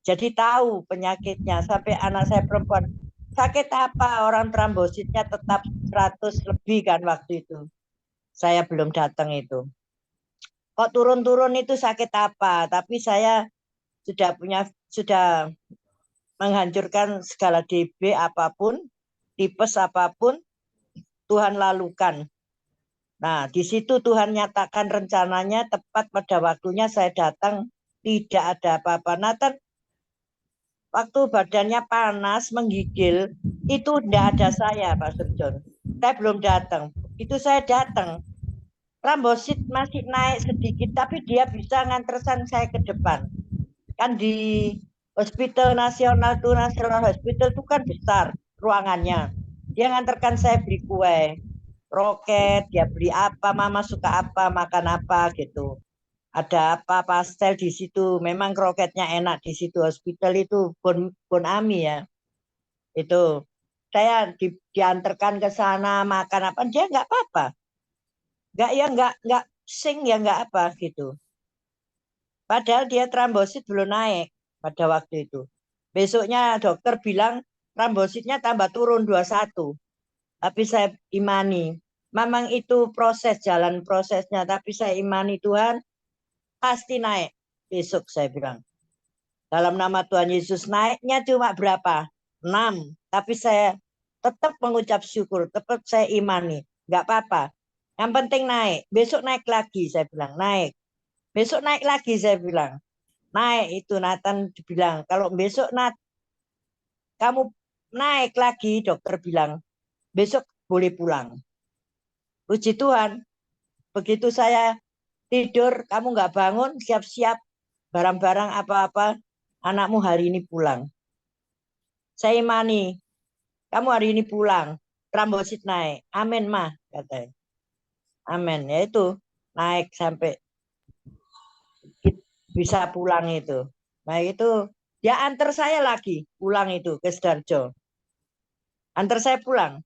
Jadi tahu penyakitnya, sampai anak saya perempuan, sakit apa, orang trombositnya tetap 100 lebih kan waktu itu. Saya belum datang itu. Kok turun-turun itu sakit apa, tapi saya sudah menghancurkan segala DB apapun, tipes apapun, Tuhan lalukan. Nah, di situ Tuhan nyatakan rencananya tepat pada waktunya saya datang, tidak ada apa-apa. Nathan, waktu badannya panas, menggigil, itu tidak ada saya, Pak Surjon. Saya belum datang. Itu saya datang. Trombosit masih naik sedikit, tapi dia bisa nganterkan saya ke depan. Kan di Hospital Nasional itu, National Hospital itu kan besar ruangannya. Dia nganterkan saya beli kue, roket, dia beli apa, mama suka apa, makan apa gitu. Ada apa, pastel di situ. Memang kroketnya enak di situ. Hospital itu Bon Ami ya. Itu saya diantarkan ke sana makan apa, dia nggak apa-apa. Nggak sing ya nggak apa gitu. Padahal dia trombosit belum naik pada waktu itu. Besoknya dokter bilang trombositnya tambah turun 21. Tapi saya imani, memang itu jalan prosesnya, tapi saya imani Tuhan pasti naik. Besok saya bilang, dalam nama Tuhan Yesus, naiknya cuma berapa? 6. Tapi saya tetap mengucap syukur, tetap saya imani. Nggak apa-apa. Yang penting naik. Besok naik lagi, saya bilang, naik. Besok naik lagi, saya bilang. Naik itu, Nathan bilang, kalau besok kamu naik lagi, dokter bilang, besok boleh pulang. Puji Tuhan, begitu saya tidur, kamu nggak bangun, siap-siap, barang-barang apa-apa, anakmu hari ini pulang. Saya imani, kamu hari ini pulang. trombosit naik. Amin mah katanya. Amin, ya itu naik sampai bisa pulang itu. Nah itu dia antar saya lagi pulang itu ke Sidoarjo. Antar saya pulang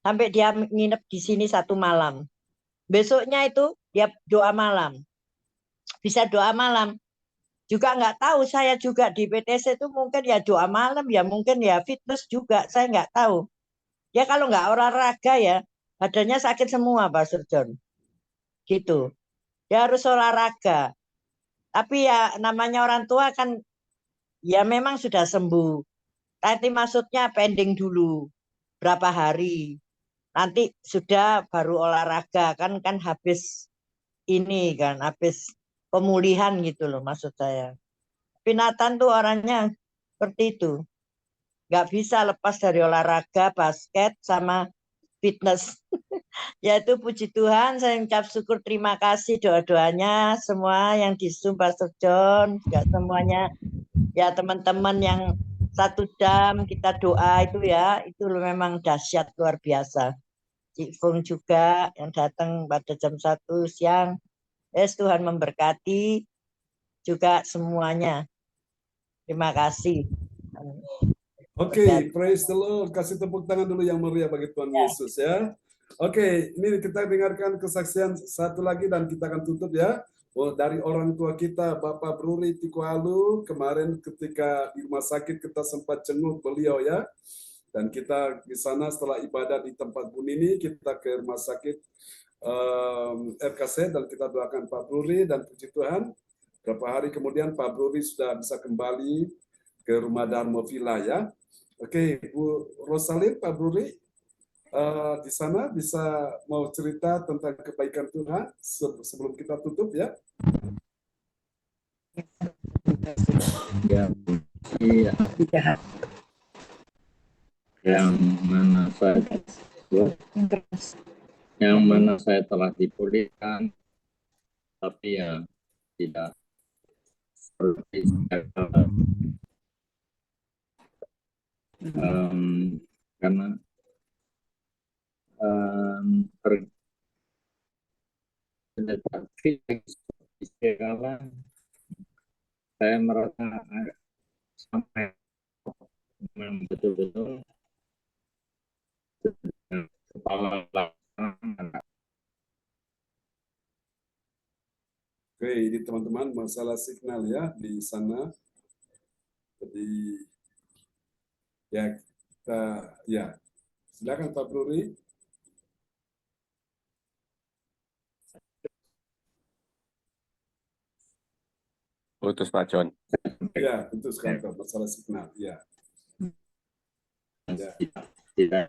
sampai dia nginep di sini 1 malam. Besoknya itu dia doa malam. Bisa doa malam. Juga nggak tahu, saya juga di PTC itu mungkin ya doa malam, ya mungkin ya fitness juga, saya nggak tahu. Ya kalau nggak olahraga ya, badannya sakit semua Pak Surjon. Gitu. Ya harus olahraga. Tapi ya namanya orang tua kan ya memang sudah sembuh. Nanti maksudnya pending dulu berapa hari. Nanti sudah baru olahraga kan habis ini kan habis pemulihan gitu loh maksud saya. Tapi Nathan tuh orangnya seperti itu. Nggak bisa lepas dari olahraga, basket sama fitness. Yaitu puji Tuhan, saya ucap syukur terima kasih doa-doanya semua yang di Zoom Pastor John, juga semuanya ya teman-teman yang 1 jam kita doa itu ya, itu memang dahsyat luar biasa. Cik Fung juga yang datang pada jam 1 siang. Yes, Tuhan memberkati juga semuanya. Terima kasih. Oke, praise the Lord. Kasih tepuk tangan dulu yang meriah bagi Tuhan Yesus ya. Oke, ini kita dengarkan kesaksian satu lagi dan kita akan tutup ya. Dari orang tua kita, Bapak Bruri Tikualu, kemarin ketika di rumah sakit kita sempat jenguk beliau ya. Dan kita di sana setelah ibadah di tempat Bunini, kita ke rumah sakit RKC dan kita doakan Pak Bruri dan puji Tuhan. Beberapa hari kemudian Pak Bruri sudah bisa kembali ke rumah Dharma Villa ya. Oke, Bu Rosalin, Pak Bruri, di sana bisa mau cerita tentang kebaikan Tuhan sebelum kita tutup ya. Ya, iya. Yang mana saya telah dipulihkan, tapi ya tidak seperti karena saya merasa sampai betul-betul kepala Oke, ini teman-teman masalah signal ya di sana. Jadi ya kita ya silakan Pak Bruri. Putus Pak John. Ya, tentu sekali Pak, masalah signal. Ya. Ya. Tidak.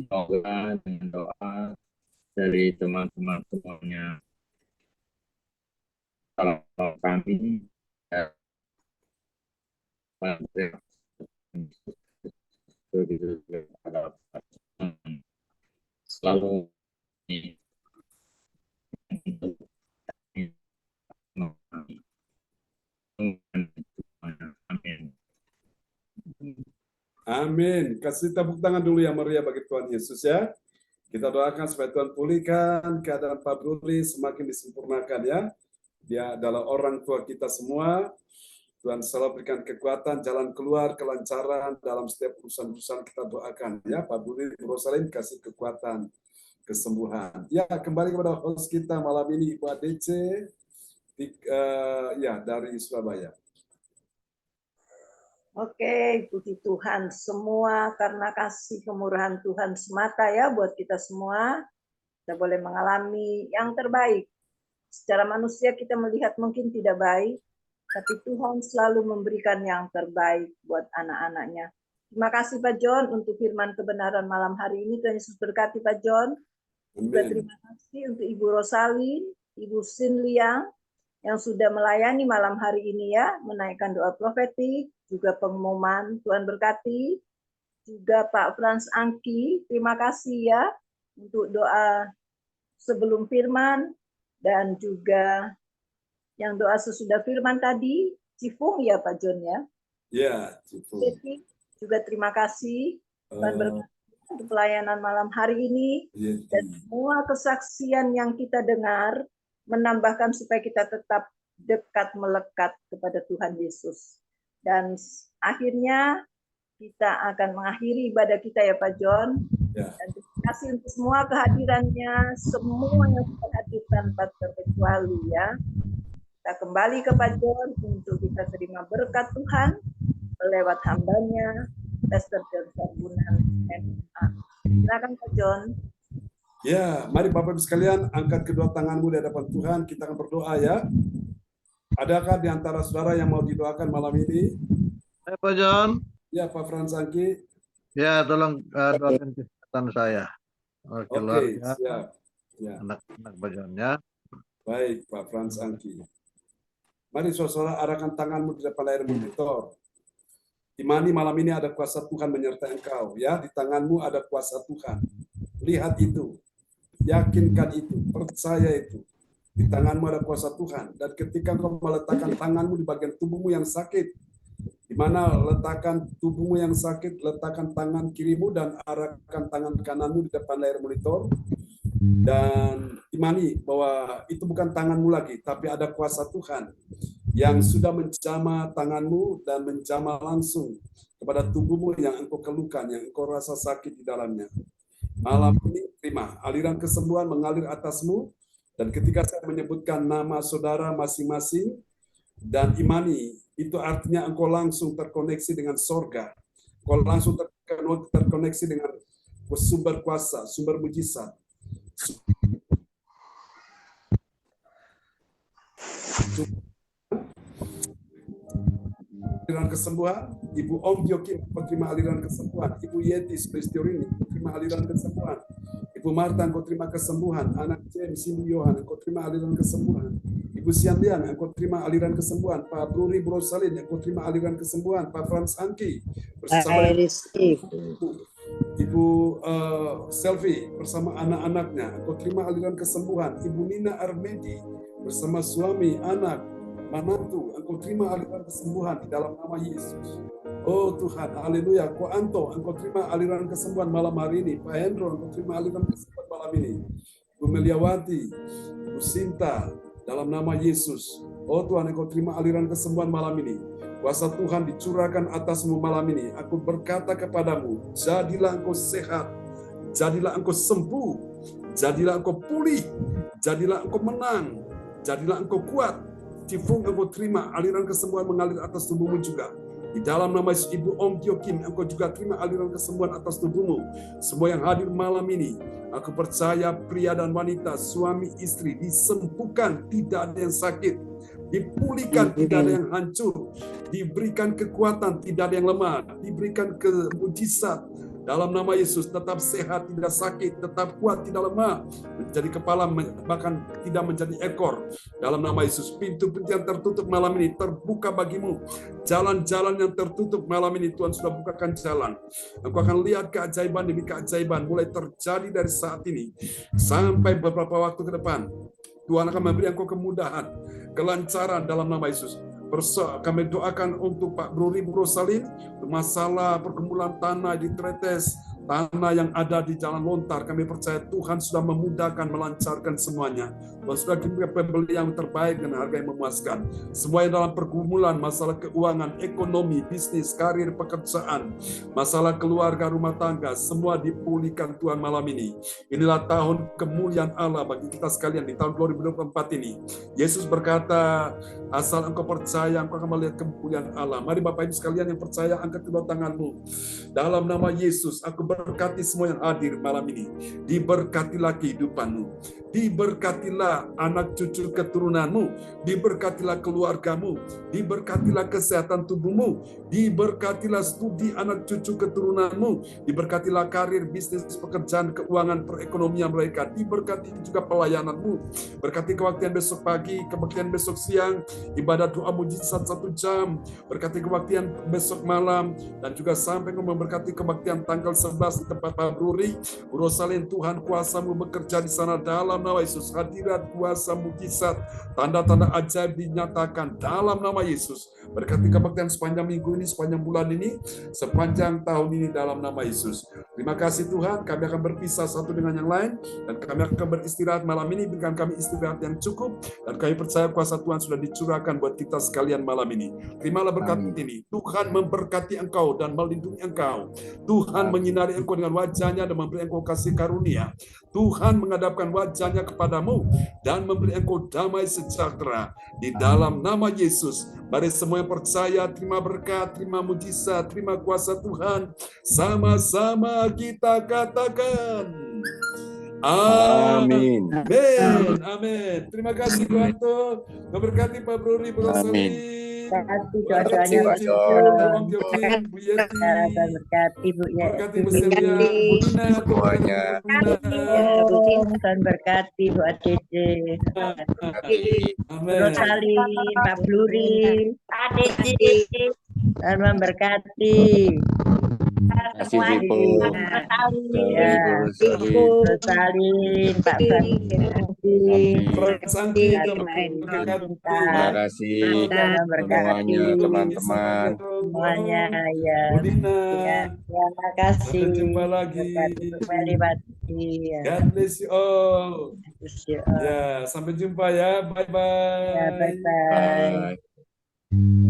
Semoga dengan doa dari teman-teman semuanya, kalau kami selalu Amin. Kasih tepuk tangan dulu yang meriah bagi Tuhan Yesus ya. Kita doakan supaya Tuhan pulihkan keadaan Pak Bruri semakin disempurnakan ya. Dia adalah orang tua kita semua. Tuhan selalu berikan kekuatan, jalan keluar, kelancaran dalam setiap urusan-urusan kita doakan ya. Pak Bruri Rosalin kasih kekuatan, kesembuhan. Ya, kembali kepada host kita malam ini Ibu ADC ya dari Surabaya. Oke, puji Tuhan semua karena kasih kemurahan Tuhan semata ya buat kita semua. Kita boleh mengalami yang terbaik. Secara manusia kita melihat mungkin tidak baik, tapi Tuhan selalu memberikan yang terbaik buat anak-anaknya. Terima kasih Pak John untuk firman kebenaran malam hari ini. Tuhan Yesus berkati Pak John. Juga terima kasih untuk Ibu Rosalin, Ibu Sin Liang, yang sudah melayani malam hari ini ya, menaikkan doa profetik, juga pengumuman, Tuhan berkati. Juga Pak Frans Angki, terima kasih ya, untuk doa sebelum firman, dan juga yang doa sesudah firman tadi, Cifung ya Pak John ya. Ya, Cipu. Yeti juga terima kasih Tuhan berkati untuk pelayanan malam hari ini dan semua kesaksian yang kita dengar menambahkan supaya kita tetap dekat melekat kepada Tuhan Yesus. Dan akhirnya kita akan mengakhiri ibadah kita ya Pak John. Ya. Dan terima kasih untuk semua kehadirannya, semua yang kita hadir tanpa terkecuali ya. Kita kembali ke Pak John untuk kita terima berkat Tuhan lewat hambanya, Pastor John Sarbunan MMA. Silakan Pak John. Ya, mari Bapak Ibu sekalian angkat kedua tanganmu di hadapan Tuhan. Kita akan berdoa ya. Adakah di antara saudara yang mau didoakan malam ini? Pak John. Ya, Pak Frans Angki. Ya, tolong doakan kesehatan saya. Oke, siap. Ya. Anak-anak Pak John ya. Baik, Pak Frans Angki. Mari saudara arahkan tanganmu di depan layar monitor. Imani malam ini ada kuasa Tuhan menyertai engkau. Ya, di tanganmu ada kuasa Tuhan. Lihat itu. Yakinkan itu. Percaya itu. Di tanganmu ada kuasa Tuhan. Dan ketika engkau meletakkan tanganmu di bagian tubuhmu yang sakit, di mana letakkan tubuhmu yang sakit, letakkan tangan kirimu dan arahkan tangan kananmu di depan layar monitor. Dan imani bahwa itu bukan tanganmu lagi, tapi ada kuasa Tuhan yang sudah menjamah tanganmu dan menjamah langsung kepada tubuhmu yang engkau keluhkan, yang engkau rasa sakit di dalamnya. Malam ini terima aliran kesembuhan mengalir atasmu, dan ketika saya menyebutkan nama saudara masing-masing dan imani, itu artinya engkau langsung terkoneksi dengan sorga, engkau langsung terkoneksi dengan sumber kuasa, sumber mujizat. Aliran kesembuhan, Ibu Om Giokim terima aliran kesembuhan, Ibu Yeti Spristiorini terima aliran kesembuhan, Ibu Marta engkau terima kesembuhan, anak James Cindy Yohan engkau terima aliran kesembuhan, Ibu Siandian engkau terima aliran kesembuhan, Pak Bruri Brosalin engkau terima aliran kesembuhan, Pak Frans Angki bersama Ibu Selvi bersama anak-anaknya engkau terima aliran kesembuhan, Ibu Nina Armedi bersama suami, anak, manatu, engkau terima aliran kesembuhan di dalam nama Yesus. Oh Tuhan, haleluya. Ko Anto, engkau terima aliran kesembuhan malam hari ini. Pak Hendro, engkau terima aliran kesembuhan malam ini. Bu Meliawati, Bu Sinta, dalam nama Yesus. Oh Tuhan, engkau terima aliran kesembuhan malam ini. Kuasa Tuhan dicurahkan atasmu malam ini. Aku berkata kepadamu, jadilah engkau sehat, jadilah engkau sembuh, jadilah engkau pulih, jadilah engkau menang, jadilah engkau kuat. Cifung engkau terima aliran kesembuhan mengalir atas tubuhmu juga. Di dalam nama Ibu Om Giokim, engkau juga terima aliran kesembuhan atas tubuhmu. Semua yang hadir malam ini, aku percaya pria dan wanita, suami istri disembuhkan, tidak ada yang sakit. Dipulihkan, tidak ada yang hancur. Diberikan kekuatan, tidak ada yang lemah. Diberikan mujizat. Dalam nama Yesus, tetap sehat, tidak sakit, tetap kuat, tidak lemah, menjadi kepala, bahkan tidak menjadi ekor. Dalam nama Yesus, pintu-pintu yang tertutup malam ini terbuka bagimu. Jalan-jalan yang tertutup malam ini, Tuhan sudah bukakan jalan. Engkau akan lihat keajaiban demi keajaiban, mulai terjadi dari saat ini, sampai beberapa waktu ke depan. Tuhan akan memberi engkau kemudahan, kelancaran dalam nama Yesus. Kami doakan untuk Pak Bruri Brosalin, masalah pergumulan tanah di Tretes, tanah yang ada di Jalan Lontar. Kami percaya Tuhan sudah memudahkan, melancarkan semuanya. Tuhan sudah kirim pembeli yang terbaik dengan harga yang memuaskan. Semua yang dalam pergumulan, masalah keuangan, ekonomi, bisnis, karir, pekerjaan, masalah keluarga, rumah tangga, semua dipulihkan Tuhan malam ini. Inilah tahun kemuliaan Allah bagi kita sekalian di tahun 2024 ini. Yesus berkata, asal engkau percaya, engkau akan melihat kemuliaan Allah. Mari Bapak Ibu sekalian yang percaya, angkat kedua tanganmu. Dalam nama Yesus, aku berkati semua yang hadir malam ini. Diberkatilah kehidupanmu. Diberkatilah anak cucu keturunanmu. Diberkatilah keluargamu. Diberkatilah kesehatan tubuhmu. Diberkatilah studi anak cucu keturunanmu. Diberkatilah karir, bisnis, pekerjaan, keuangan, perekonomian mereka. Diberkati juga pelayananmu. Berkati kebaktian besok pagi, kebaktian besok siang, ibadah doa mujizat 1 jam. Berkati kebaktian besok malam, dan juga sampai memberkati kebaktian tanggal 11 11 di tempat Pak Bruri. Bu Rosalin, Tuhan kuasa-Mu bekerja di sana dalam nama Yesus. Hadirat kuasa mujizat, tanda-tanda ajaib dinyatakan dalam nama Yesus. Berkati kebaktian sepanjang minggu ini, sepanjang bulan ini, sepanjang tahun ini dalam nama Yesus. Terima kasih Tuhan, kami akan berpisah satu dengan yang lain, dan kami akan beristirahat malam ini. Berikan kami istirahat yang cukup, dan kami percaya kuasa Tuhan sudah dicurahkan buat kita sekalian malam ini. Terimalah berkat ini. Tuhan memberkati engkau dan melindungi engkau. Tuhan menyinari engkau dengan wajahnya dan memberi engkau kasih karunia. Tuhan menghadapkan wajahnya kepadamu dan memberi engkau damai sejahtera di dalam nama Yesus. Mari semua yang percaya terima berkat, terima mujizat, terima kuasa Tuhan. Sama-sama kita katakan Amin. Amin. Amin. Terima kasih Tuhan tuh. Memberkati Pak Bruri, Bu Rosalin. Kasih Pak doa-doanya Pak Cicil, John. Om Joki, Bu Yeti. Berkati Bu Berkati Bu Sylvia, Bu Dina, Semuanya. Tuhan berkati Bu ACC. Amin. Rosalin, Pak Bluri, ADC. Tuhan memberkati. Kasih Ibu. Ya, Rosalin, Pak Sangki, Terima kasih semuanya teman-teman. semuanya ya. Budina. Ya, terima kasih. Sampai jumpa lagi. God bless you all. Ya, sampai jumpa ya. Bye-bye. Ya, bye-bye. Bye.